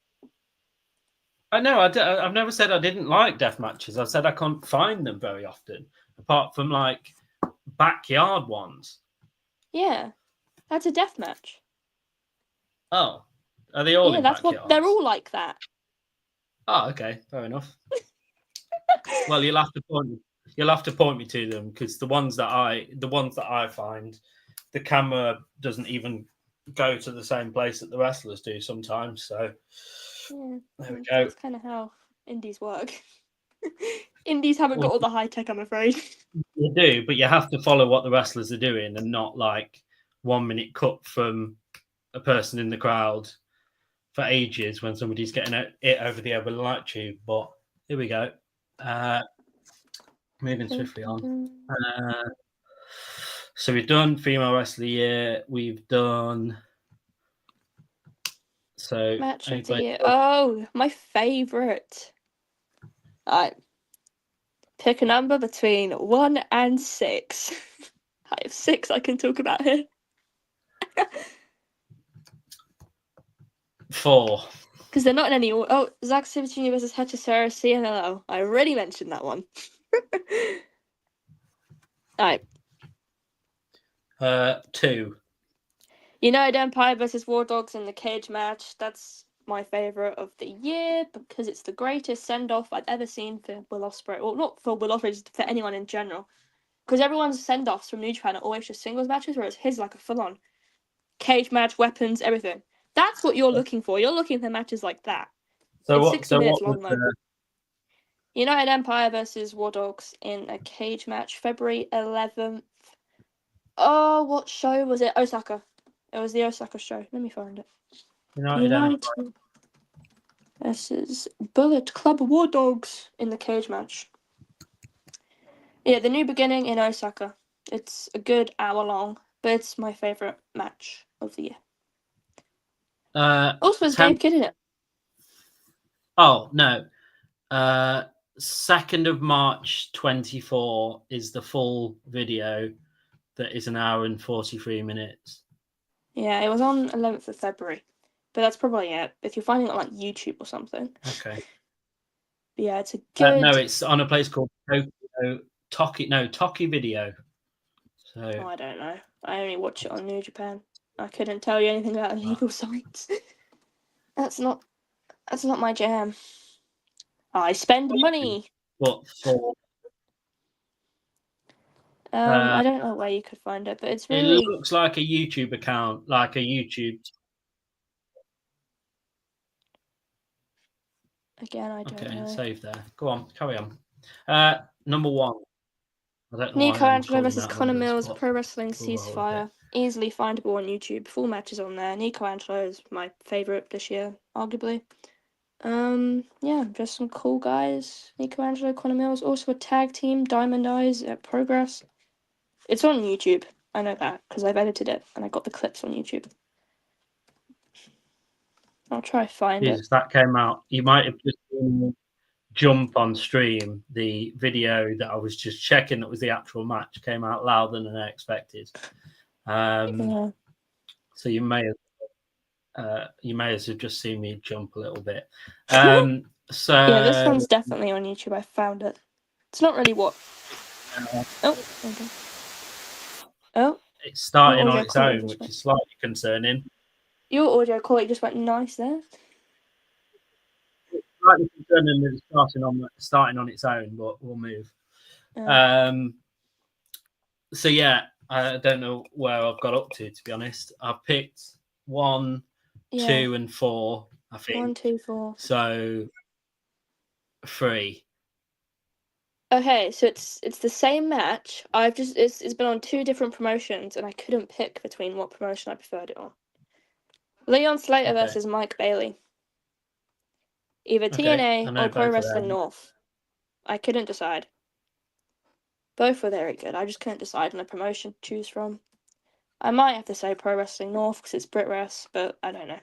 I know. I've never said I didn't like death matches. I said I can't find them very often, apart from like backyard ones. Yeah, that's a death match. Oh, are they all in that's backyards? what they're all like that. Oh, okay, fair enough. Well, you'll have to point me to them, because the ones that I find, the camera doesn't even go to the same place that the wrestlers do sometimes. So there we go. That's kind of how indies work. Indies haven't got all the high tech, I'm afraid. You do, but you have to follow what the wrestlers are doing, and not like 1 minute cut from a person in the crowd for ages when somebody's getting it over the air with a light tube. But here we go. Moving swiftly on. So we've done female wrestler of the year. We've done match of the year. Oh, my favorite. Alright. Pick a number between 1 and 6. I have 6 I can talk about here. 4. Because they're not in any order. Oh, Zack Sabre Jr. versus Hechicera CNLO. I already mentioned that one. Alright. 2. United Empire versus War Dogs in the cage match. That's my favourite of the year because it's the greatest send-off I've ever seen for Will Ospreay. Well, not for Will Ospreay, just for anyone in general. Because everyone's send-offs from New Japan are always just singles matches, whereas his like a full-on cage match, weapons, everything. That's what you're looking for. You're looking for matches like that. So it's what? 60 minutes long, though. United Empire versus War Dogs in a cage match, February 11th. Oh, what show was it? Osaka. It was the Osaka show. Let me find it. United versus Bullet Club War Dogs in the cage match. Yeah, the New Beginning in Osaka. It's a good hour long, but it's my favourite match of the year. Also, is Gabe Kidd in it? Oh, no. 2nd of March 24 is the full video that is an hour and 43 minutes. Yeah, it was on 11th of February. But that's probably it. If you're finding it on like YouTube or something. Okay. But yeah, it's a good... no, it's on a place called Toki Video. So... Oh, I don't know. I only watch it on New Japan. I couldn't tell you anything about illegal sites. That's not my jam. I spend money. What for? I don't know where you could find it, but it's really... It looks like a YouTube account, like a YouTube. Again, I don't know. Okay, save there. Go on, carry on. Number 1. I don't know Nico Angelo versus Connor Mills, Pro Wrestling Ceasefire. Easily findable on YouTube. Full matches on there. Nico Angelo is my favourite this year, arguably. Yeah, just some cool guys. Nico Angelo, Connor Mills. Also a tag team, Diamond Eyes at Progress. It's on YouTube. I know that because I've edited it and I got the clips on YouTube. I'll try to find it. That came out. You might have just jump on stream. The video that I was just checking that was the actual match came out louder than I expected. So you may have just seen me jump a little bit. So Yeah, this one's definitely on YouTube. I found it. It's not really what. Oh, okay. Oh, it's starting your on audio its quality own, just which went. is slightly concerning. Your audio quality just went nice there. It's slightly concerning that it's starting on its own, but we'll move. So yeah, I don't know where I've got up to be honest. I've picked 1, 2, and 4. I think 1, 2, 4. So 3. Okay, so it's the same match. It's been on 2 different promotions, and I couldn't pick between what promotion I preferred it on. Leon Slater versus Mike Bailey. Either TNA or Pro Wrestling North. I couldn't decide. Both were very good. I just couldn't decide on a promotion to choose from. I might have to say Pro Wrestling North because it's BritWres, but I don't know.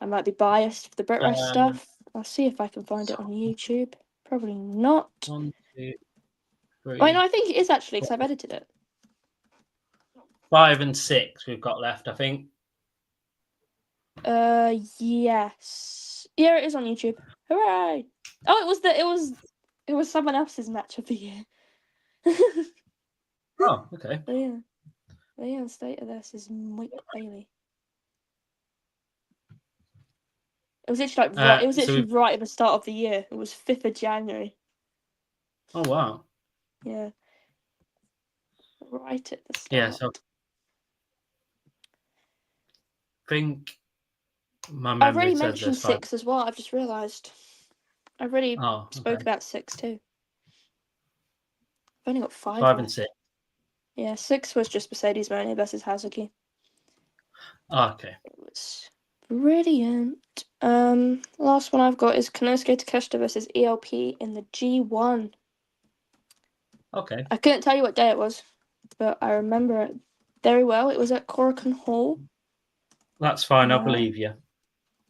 I might be biased for the BritWres stuff. I'll see if I can find it on YouTube. Probably not. 1, 2, 3. Wait, no, I think it is actually because I've edited it. 5 and 6 we've got left, I think. Yes. Yeah, it is on YouTube. Hooray! Oh, it was someone else's match of the year. Oh, okay. Leon Slater versus Mike Bailey. It was literally right at the start of the year. It was 5th of January. Oh wow. Yeah. Right at the start. Yeah, so I think my memory I've already says mentioned 6 as well, I've just realised. I've already spoke about 6 too. I've only got 5 left. and 6. Yeah, 6 was just Mercedes Moné versus Hazuki. Oh, okay. It was brilliant. Last one I've got is Konosuke Takeshita versus ELP in the G1. Okay. I couldn't tell you what day it was, but I remember it very well. It was at Korakuen Hall. That's fine, I believe you.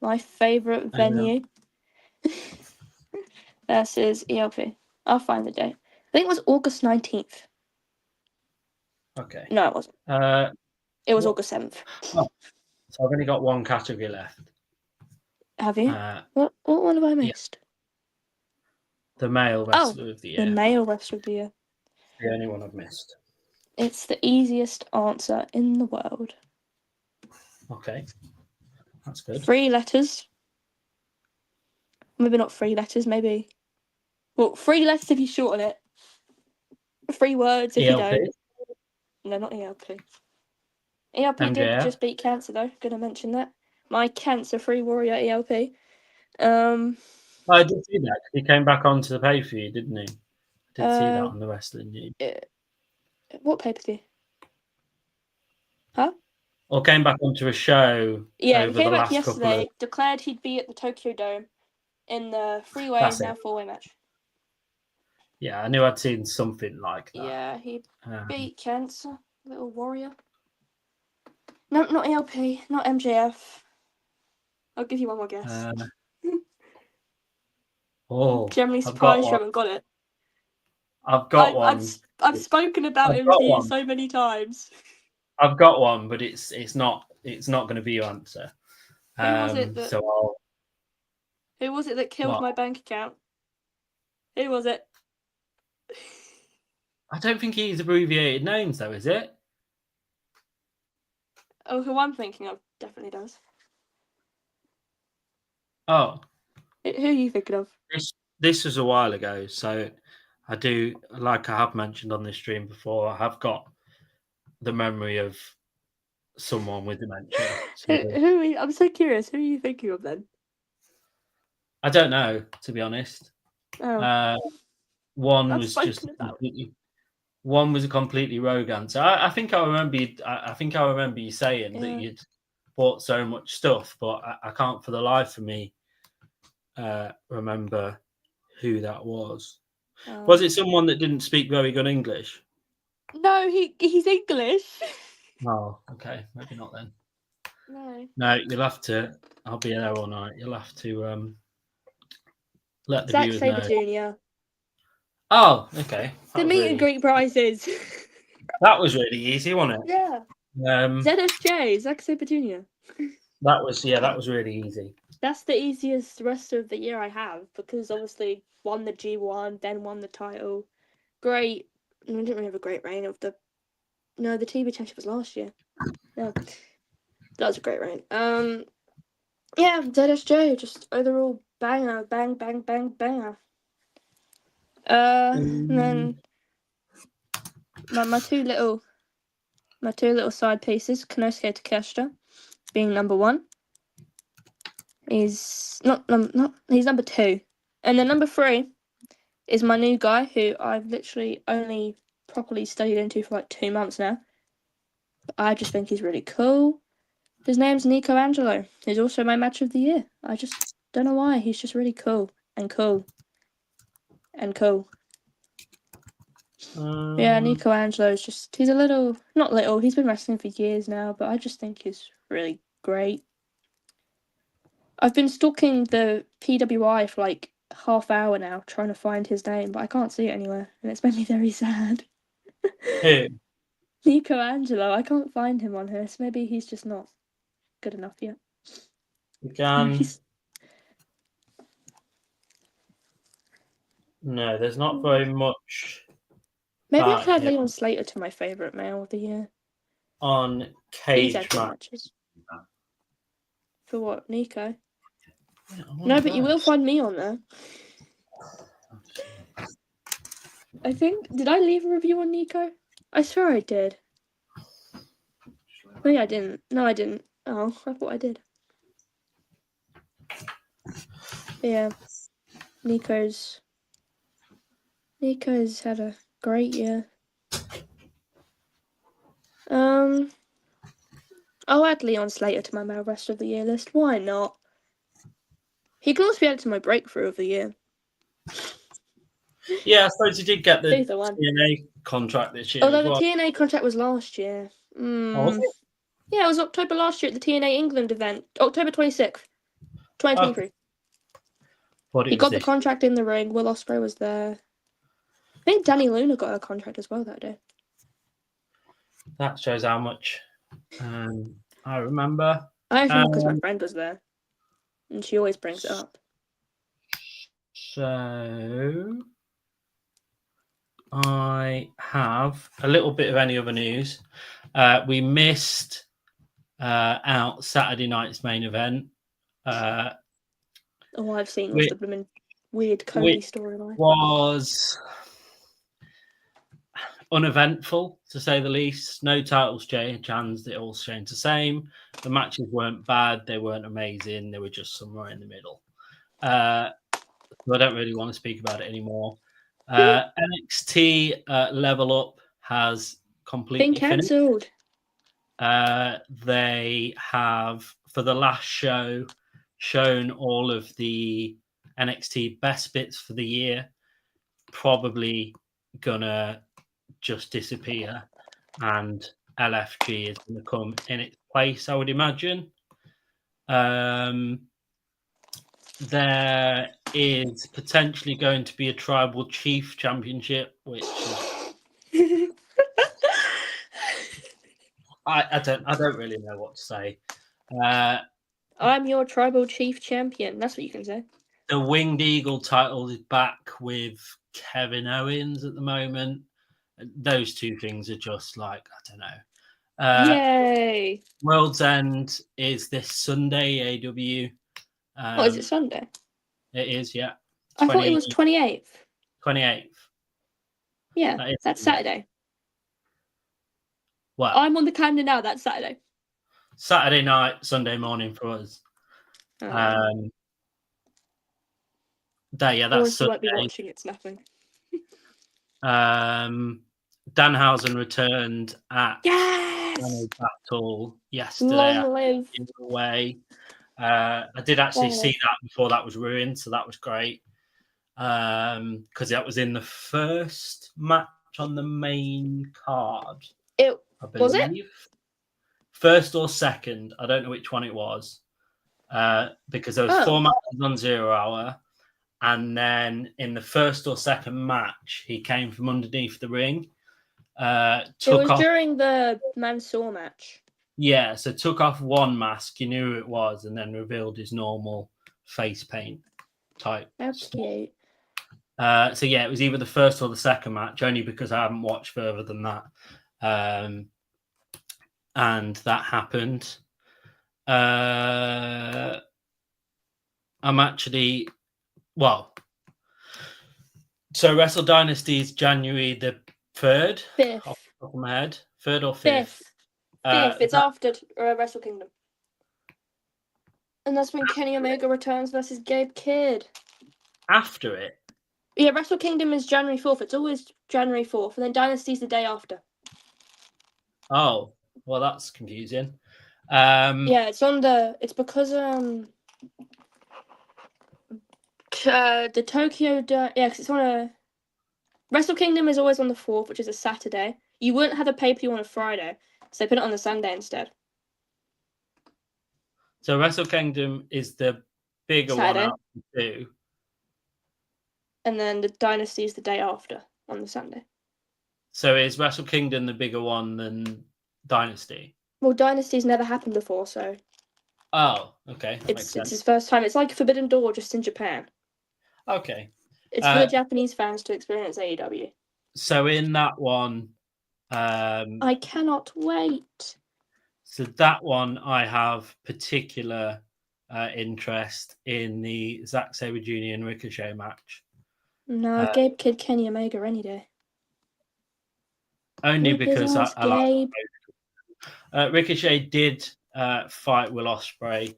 My favourite venue. Versus ELP. I'll find the date. I think it was August 19th. Okay. No, it wasn't. It was August 7th. Oh, so I've only got 1 category left. Have you? What one have I missed? Yeah. The male wrestler of the year. The male wrestler of the year. The only one I've missed. It's the easiest answer in the world. Okay. That's good. 3 letters. Maybe not 3 letters, maybe. Well, 3 letters if you shorten it. 3 words if you don't. No, not ELP. ELP MJF. did just beat Cancer though. Gonna mention that. My cancer-free warrior ELP. I did see that. He came back onto the pay-per-view, didn't he? I did see that on the wrestling news. What pay-per-view? Huh? Or came back onto a show. Yeah, he came back yesterday. Declared he'd be at the Tokyo Dome in the 3-way now 4-way match. Yeah, I knew I'd seen something like that. Yeah, he beat Cancer, little warrior. No, not ELP, not MJF. I'll give you one more guess. Generally surprised you haven't got it. I've got one. I've spoken about him here so many times. I've got one, but it's not going to be your answer. Who was it that killed my bank account? Who was it? I don't think he's abbreviated names though, is it? Oh, who I'm thinking of definitely does. Oh. Who are you thinking of? This was a while ago, so I do, like I have mentioned on this stream before, I have got the memory of someone with dementia. So I'm so curious. Who are you thinking of then? I don't know, to be honest. One was a completely rogue answer. I think I remember you saying that you'd bought so much stuff, but I can't for the life of me remember who that was. Was it someone that didn't speak very good English? No, he's English. Oh, okay, maybe not then. No, you'll have to. I'll be there all night. You'll have to let the Zack viewers Sabre know. Jr. Oh, okay. The meet and greet prizes. That was really easy, wasn't it? Yeah. ZSJ, Zack Sabre Jr. That was really easy. That's the easiest wrestler of the year I have, because obviously won the G1, then won the title. Great. I didn't really have a great reign of the. No, the TV championship was last year. Yeah, that was a great reign. Yeah, ZSJ, just overall banger, bang, bang, bang, banger. And then my two little side pieces, Konosuke Takeshita, being number one. He's he's number two, and then number three is my new guy who I've literally only properly studied into for like 2 months now. But I just think he's really cool. His name's Nico Angelo. He's also my match of the year. I just don't know why. He's just really cool and cool and cool. Yeah, Nico Angelo's he's a little, not little, he's been wrestling for years now, but I just think he's really great. I've been stalking the PWI for like half hour now, trying to find his name, but I can't see it anywhere, and it's made me very sad. Who? Nico Angelo, I can't find him on here, so maybe he's just not good enough yet. No, there's not very much. Maybe I'll add Leon Slater to my favourite male of the year. On cage matches. For what, Nico? Yeah, no, but you will find me on there. I think, did I leave a review on Nico? I swear I did. Maybe I didn't. No, I didn't. Oh, I thought I did. Yeah. Nico's had a great year. I'll add Leon Slater to my male rest of the year list. Why not? He can also be added to my breakthrough of the year. Yeah, I suppose he did get the TNA contract this year. Although the TNA contract was last year. Oh, was it? Yeah, it was October last year at the TNA England event. October 26th, 2023. He got the contract in the ring. Will Ospreay was there. I think Danny Luna got a contract as well that day. That shows how much I remember. I actually know because my friend was there. And she always brings it up. So I have a little bit of any other news. We missed out Saturday night's main event. I've seen was the blooming weird Cody storyline. Was uneventful, to say the least. No titles changed. It all stayed the same. The matches weren't bad. They weren't amazing. They were just somewhere in the middle. So I don't really want to speak about it anymore. NXT Level Up has completely been cancelled. They have, for the last show, shown all of the NXT best bits for the year. Probably gonna just disappear, and LFG is going to come in its place, I would imagine. There is potentially going to be a Tribal Chief Championship, which is... I don't really know what to say. I'm your Tribal Chief Champion. That's what you can say. The Winged Eagle title is back with Kevin Owens at the moment. Those two things are just like, I don't know. Yay! World's End is this Sunday, AW. Is it Sunday? It is, yeah. I thought it was 28th. 28th. Yeah, that's Saturday. What? I'm on the calendar now. That's Saturday. Saturday night, Sunday morning for us. That's Sunday. Won't be watching. It's nothing. Danhausen returned at Battle yesterday. Long live. Away. I did actually see that before that was ruined, so that was great. Because that was in the first match on the main card. Was it? First or second, I don't know which one it was. Because there was 4 matches on 0 Hour. And then in the first or second match, he came from underneath the ring. It was during the Mansoor match. Yeah, so took off one mask, you knew who it was, and then revealed his normal face paint type That's stuff. cute. So yeah, it was either the first or the second match, only because I haven't watched further than that. And that happened. I'm actually, so Wrestle Dynasty is January the 3rd. 5th. Off the top of my head. 3rd or 5th. 5th? It's after Wrestle Kingdom. And that's when Kenny Omega returns versus Gabe Kidd. After it? Yeah, Wrestle Kingdom is January 4th. It's always January 4th. And then Dynasty's the day after. Oh, well, that's confusing. Yeah, it's because the Tokyo because it's on a Wrestle Kingdom is always on the 4th, which is a Saturday. You wouldn't have a pay-per-view on a Friday, so they put it on the Sunday instead. So Wrestle Kingdom is the bigger Saturday. one out of the two. And then the Dynasty is the day after on the Sunday. So is Wrestle Kingdom the bigger one than Dynasty? Well, Dynasty's never happened before, so. Oh, okay. It's his first time. It's like Forbidden Door, just in Japan. Okay. It's for the Japanese fans to experience AEW. So in that one, I cannot wait. So that one, I have particular interest in the Zack Sabre Jr. and Ricochet match. No, Gabe Kidd, Kenny Omega any day. Only because I Gabe. like Ricochet did fight Will Ospreay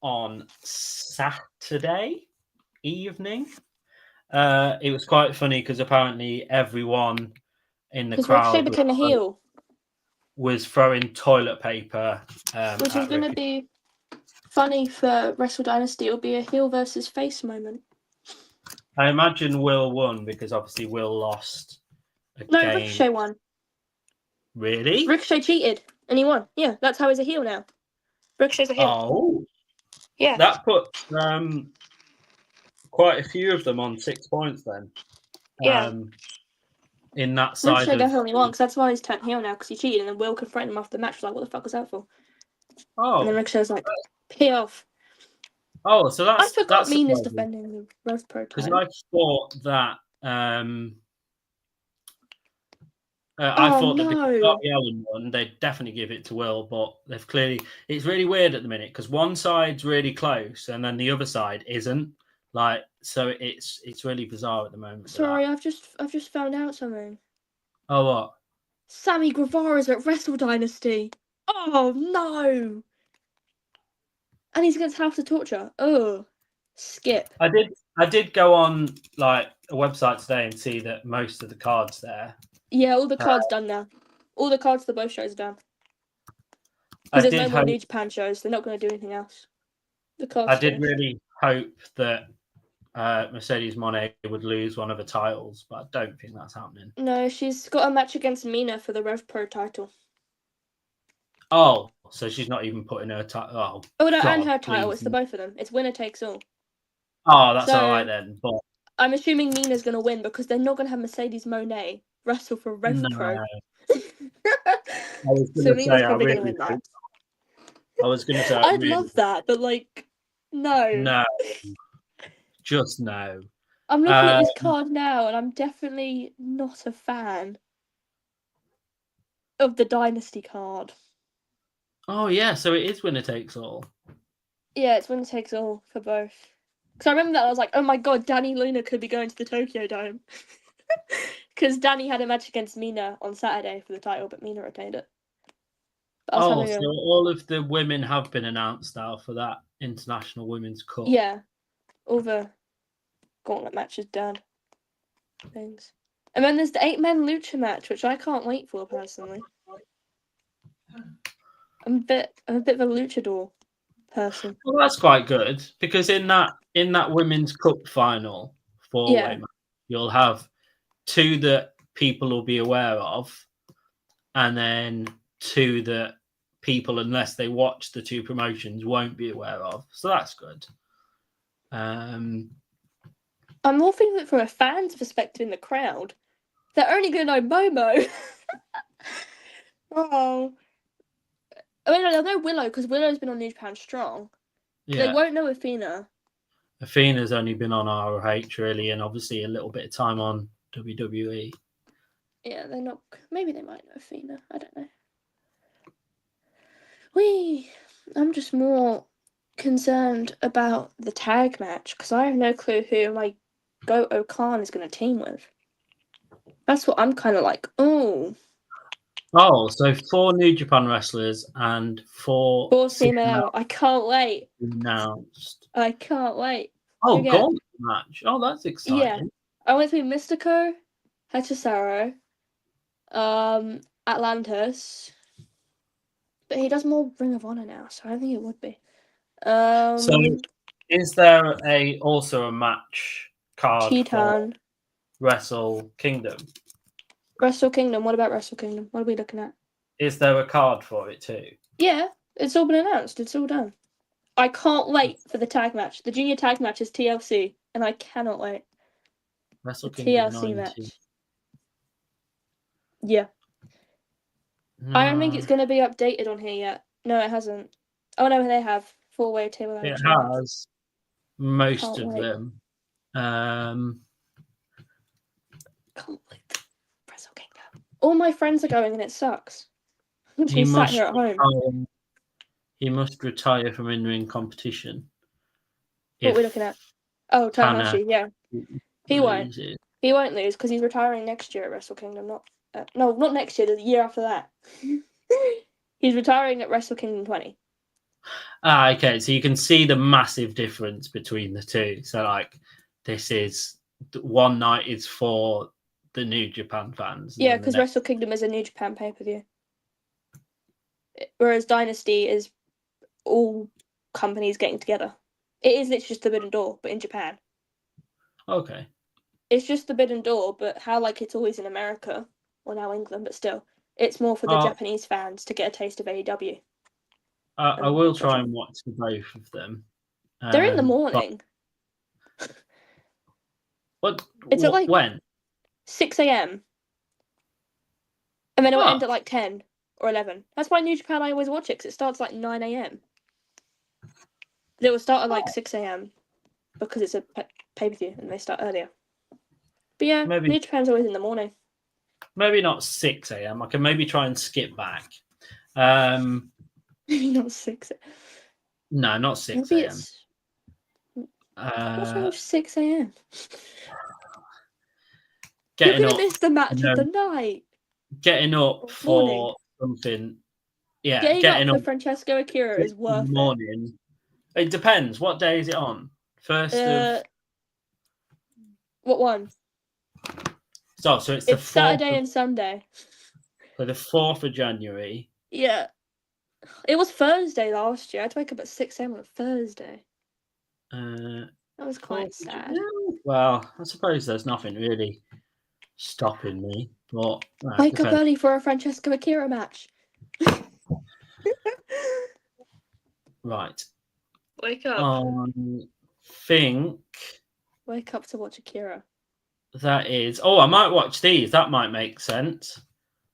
on Saturday evening. It was quite funny because apparently everyone in the crowd Ricochet became a heel. Was throwing toilet paper. Which is going to be funny for Wrestle Dynasty. It'll be a heel versus face moment. I imagine Will won because obviously Will lost a game. Ricochet won. Really? Ricochet cheated and he won. Yeah, that's how he's a heel now. Ricochet's a heel. Oh. Yeah. That put quite a few of them on 6 points then. Yeah. In that side Ricochet of... definitely won because that's why he's turned heel now because he cheated and then Will confronted him after the match. Was like, what the fuck was that for? Oh. And then Ricochet's like, pay off. Oh, so that's... I forgot Mina's defending the Rev Pro title. Because I thought that... I thought that the Darby Allin one, they'd definitely give it to Will, but they've clearly... It's really weird at the minute because one side's really close and then the other side isn't. Like, so it's really bizarre at the moment. Sorry, I've just found out something. Oh, what? Sammy Guevara's at Wrestle Dynasty. Oh no! And he's against House of Torture. Oh, skip. I did go on like a website today and see that most of the cards there. Yeah, all the cards done now. All the cards for both shows are done. Because there's no more New Japan shows. They're not going to do anything else. The cards. I did really hope that Mercedes Moné would lose one of the titles, but I don't think that's happening. No, she's got a match against Mina for the Rev Pro title. Oh, so she's not even putting her title. Oh, no, and her title. It's the both of them. It's winner takes all. Oh, that's all right then. But I'm assuming Mina's going to win because they're not going to have Mercedes Moné wrestle for Rev Pro. So Mina's probably going to win that. I was going to say I'd love that, but like, no. No. Just no. I'm looking at this card now, and I'm definitely not a fan of the Dynasty card. Oh yeah, so it is winner takes all. Yeah, it's winner takes all for both. Because I remember that I was like, oh my god, Danny Luna could be going to the Tokyo Dome. Because Danny had a match against Mina on Saturday for the title, but Mina retained it. Oh, so all of the women have been announced now for that International Women's Cup. Yeah, all the gauntlet matches done. Things. And then there's the 8-man lucha match, which I can't wait for personally. I'm a bit of a luchador person. Well, that's quite good because in that Women's Cup final four-way match, you'll have two that people will be aware of, and then two that people, unless they watch the two promotions, won't be aware of. So that's good. I'm more thinking from a fan's perspective in the crowd. They're only going to know Momo. Oh. I mean, they'll know Willow because Willow's been on New Japan Strong. They won't know Athena. Athena's only been on ROH really, and obviously a little bit of time on WWE. Yeah, they're not. Maybe they might know Athena. I don't know. I'm just more concerned about the tag match because I have no clue who my Goto Khan is going to team with. That's what I'm kind of like. Oh, so 4 New Japan wrestlers and 4 CMLL. I can't wait. Announced. I can't wait. Oh, gauntlet match. Oh, that's exciting. Yeah, I went through Mystico, Hechicero, Atlantis, but he does more Ring of Honor now, so I don't think it would be. So, is there also a match card Titan. for Wrestle Kingdom? Wrestle Kingdom. What about Wrestle Kingdom? What are we looking at? Is there a card for it too? Yeah, it's all been announced. It's all done. I can't wait for the tag match. The junior tag match is TLC, and I cannot wait. Wrestle the Kingdom TLC 19. match. Yeah. I don't think it's going to be updated on here yet. No, it hasn't. Oh no, they have 4-way table. It has most Can't of wait. them. Can't wait. Wrestle Kingdom. All my friends are going, and it sucks. I'm just sat here at home. He must retire from in-ring competition. What are we looking at? Oh, Tanahashi. Yeah, he won't. He won't lose because he's retiring next year at Wrestle Kingdom. Not next year. The year after that. He's retiring at Wrestle Kingdom 20. Okay, so you can see the massive difference between the two. So, like, this is one night is for the New Japan fans. Yeah, because Wrestle Kingdom is a New Japan pay-per-view, whereas Dynasty is all companies getting together. It is literally just the Forbidden Door, but in Japan. Okay. It's just the Forbidden Door, but how like it's always in America or now England, but still, it's more for the Japanese fans to get a taste of AEW. I will try and watch both of them. They're in the morning. It's at like when? 6 a.m. And then it will end at like 10 or 11. That's why New Japan I always watch it, because it starts like 9 a.m. It will start at like 6 a.m. because it's a pay-per-view and they start earlier. But yeah, New Japan's always in the morning. Maybe not 6 a.m. I can maybe try and skip back. Maybe not 6 a.m. No, not 6 a.m. What's wrong with 6 a.m.? You're going to miss the match of the night. Getting up for something. Yeah, getting up for Francesco Akira is worth it. It depends. What day is it on? First of... What one? So it's the 4th Saturday and Sunday. So the 4th of January. Yeah. It was Thursday last year. I had to wake up at 6 a.m. on a Thursday. That was quite sad. Well, I suppose there's nothing really stopping me. But wake up early for a Francesco Akira match. Right. Wake up. Wake up to watch Akira. That is. Oh, I might watch these. That might make sense.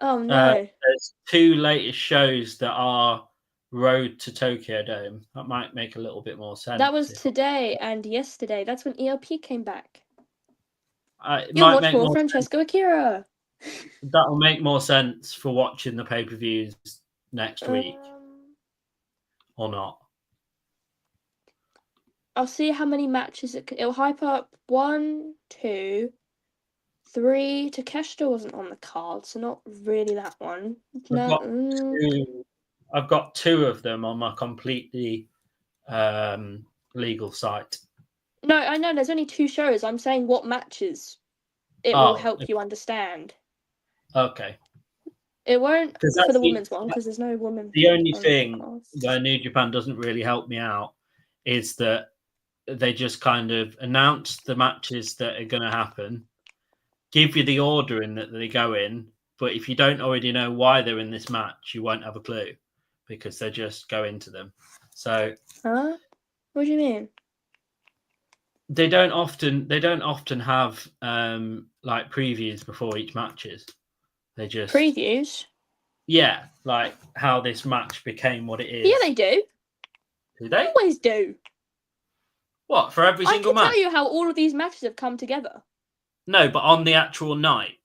Oh no. There's 2 latest shows that are Road to Tokyo Dome. That might make a little bit more sense. That was today and yesterday. That's when ELP came back. You'll watch more Francesco Akira. That'll make more sense for watching the pay-per-views next week. Or not. I'll see how many matches it'll hype up. 1, 2, 3. Takeshita wasn't on the card, so not really that one. I've got 2 of them on my completely legal site. No, I know there's only 2 shows. I'm saying what matches it will help you understand. Okay. It won't for the women's one because there's no women. The only thing where New Japan doesn't really help me out is that they just kind of announce the matches that are going to happen, give you the order in that they go in, but if you don't already know why they're in this match, you won't have a clue because they just go into them. So, what do you mean? They don't often have like previews before each matches. They just previews. Yeah, like how this match became what it is. Yeah, they do. Do they? Always do. What, for every single match? I can tell you how all of these matches have come together. No, but on the actual night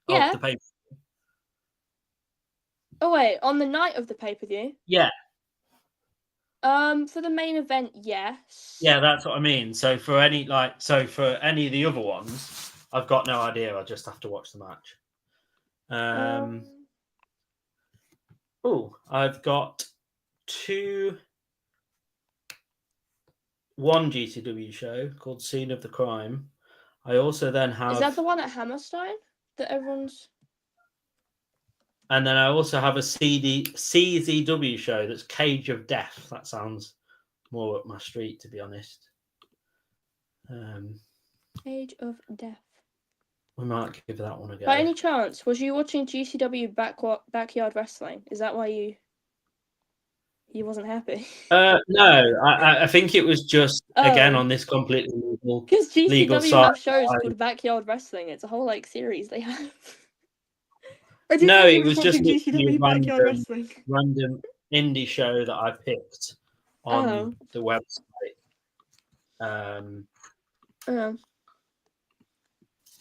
Yeah. of the pay. Oh wait, on the night of the pay-per-view? Yeah. For the main event, yes. Yeah, that's what I mean. So for any of the other ones, I've got no idea. I just have to watch the match. I've got one GCW show called Scene of the Crime. I also then have... Is that the one at Hammerstein that everyone's... And then I also have a CZW show that's Cage of Death. That sounds more up my street, to be honest. Cage of Death. We might give that one a go. By any chance, was you watching GCW Backyard Wrestling? Is that why you wasn't happy? No, I think it was just, again, on this completely legal... Because GCW side, have shows called Backyard Wrestling. It's a whole, series they have. No, it was just GCW Backyard Wrestling. Random indie show that I picked on the website.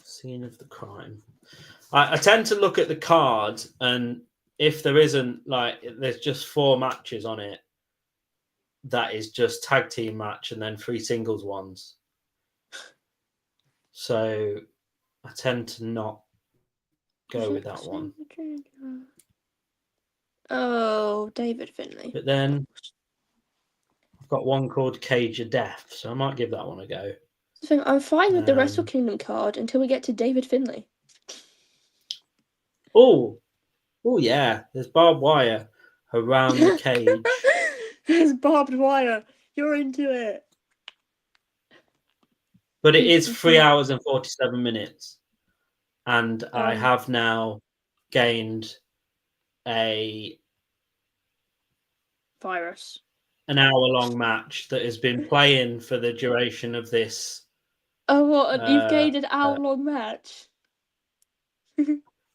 Scene of the Crime. I tend to look at the card, and if there isn't, there's just 4 matches on it, that is just tag team match and then 3 singles ones. So I tend to not go with that one. Oh, David Finlay. But then I've got one called Cage of Death, so I might give that one a go. I'm fine with the Wrestle Kingdom card until we get to David Finlay. Oh yeah, there's barbed wire around the cage. There's barbed wire. You're into it. But it is 3 hours and 47 minutes. And I have now gained a virus. An hour-long match that has been playing for the duration of this. Oh, what? You've gained an hour-long match?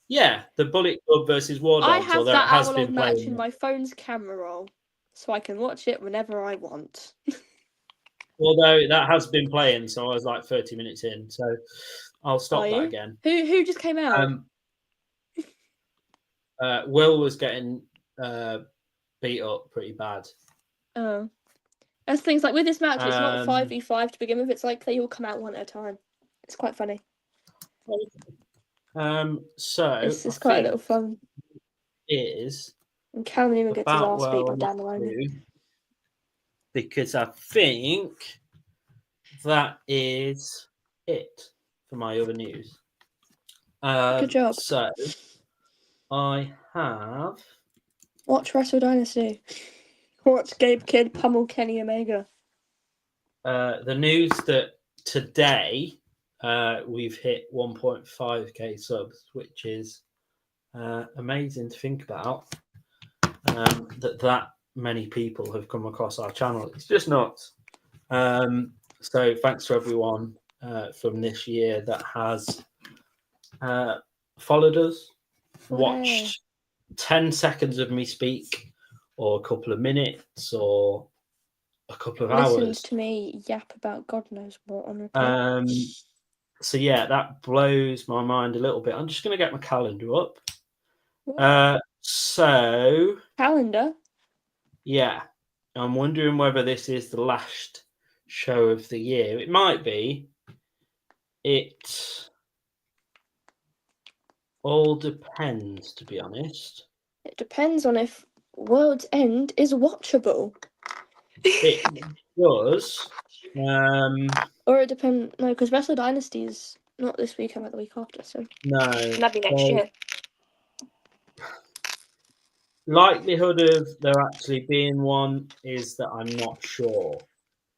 Yeah, the Bullet Club versus War Dogs. I have that hour-long match in my phone's camera roll, so I can watch it whenever I want. Although that has been playing, so I was 30 minutes in, so I'll stop that again. Who just came out? Will was getting beat up pretty bad. Oh. As things with this match, it's not 5v5 to begin with, it's they all come out one at a time. It's quite funny. So it's quite a little fun. And Callum Newman gets his ass beat by Dan Maloney. Because I think that is it for my other news. Good job. So I have... Watch Wrestle Dynasty. Watch Gabe Kidd pummel Kenny Omega. The news that today we've hit 1.5k subs, which is amazing to think about. That many people have come across our channel. It's just nuts. So thanks to everyone from this year that has followed us, watched 10 seconds of me speak, or a couple of minutes, or a couple of hours. Listened to me yap about God knows what on repeat. So yeah, that blows my mind a little bit. I'm just going to get my calendar up. So calendar? Yeah. I'm wondering whether this is the last show of the year. It might be. It all depends, to be honest. It depends on if World's End is watchable. It does. Or it depends. No, because Wrestle Dynasty is not this weekend, but the week after. So no, that'd be next year. Likelihood of there actually being one is that I'm not sure.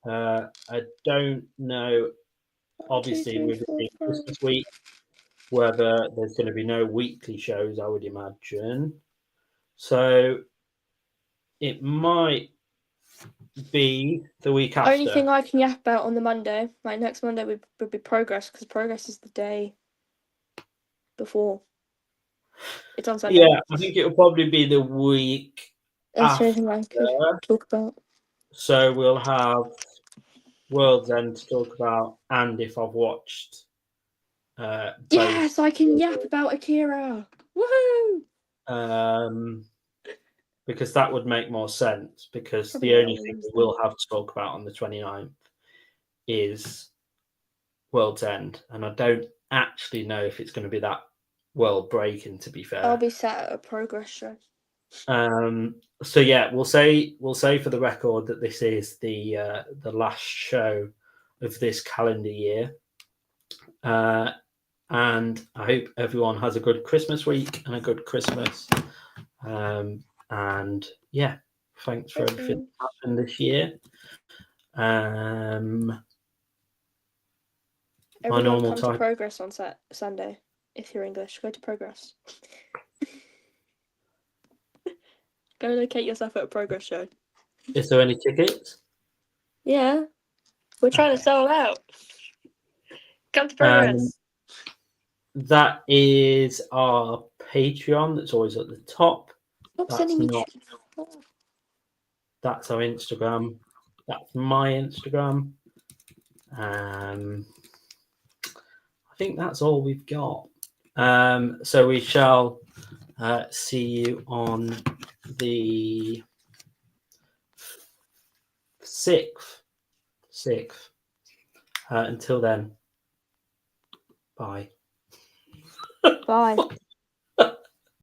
I don't know. Obviously, with it being Christmas week, whether there's going to be no weekly shows, I would imagine. So it might be the week after. Only thing I can yap about on the Monday, next Monday, would be Progress, because Progress is the day before. It's on Sunday. Yeah, I think it'll probably be the week That's the only thing I could talk about. So we'll have World's End to talk about, and if I've watched. Yes, I can yap about Akira. Woohoo! Because that would make more sense. Because Probably the not only on thing we Wednesday. will have to talk about on the 29th is World's End, and I don't actually know if it's going to be that world breaking. To be fair, I'll be sat at a progress show. So yeah, we'll say for the record that this is the last show of this calendar year, and I hope everyone has a good Christmas week and a good Christmas. And yeah, thanks for everything that happened this year. Everyone come to Progress on Sunday. If you're English, go to Progress. Go locate yourself at a Progress show. Is there any tickets? Yeah, we're trying to sell out. Come to Progress. That is our Patreon. That's always at the top. That's our Instagram. That's my Instagram. I think that's all we've got. So we shall see you on the 6th. Until then, bye. Bye.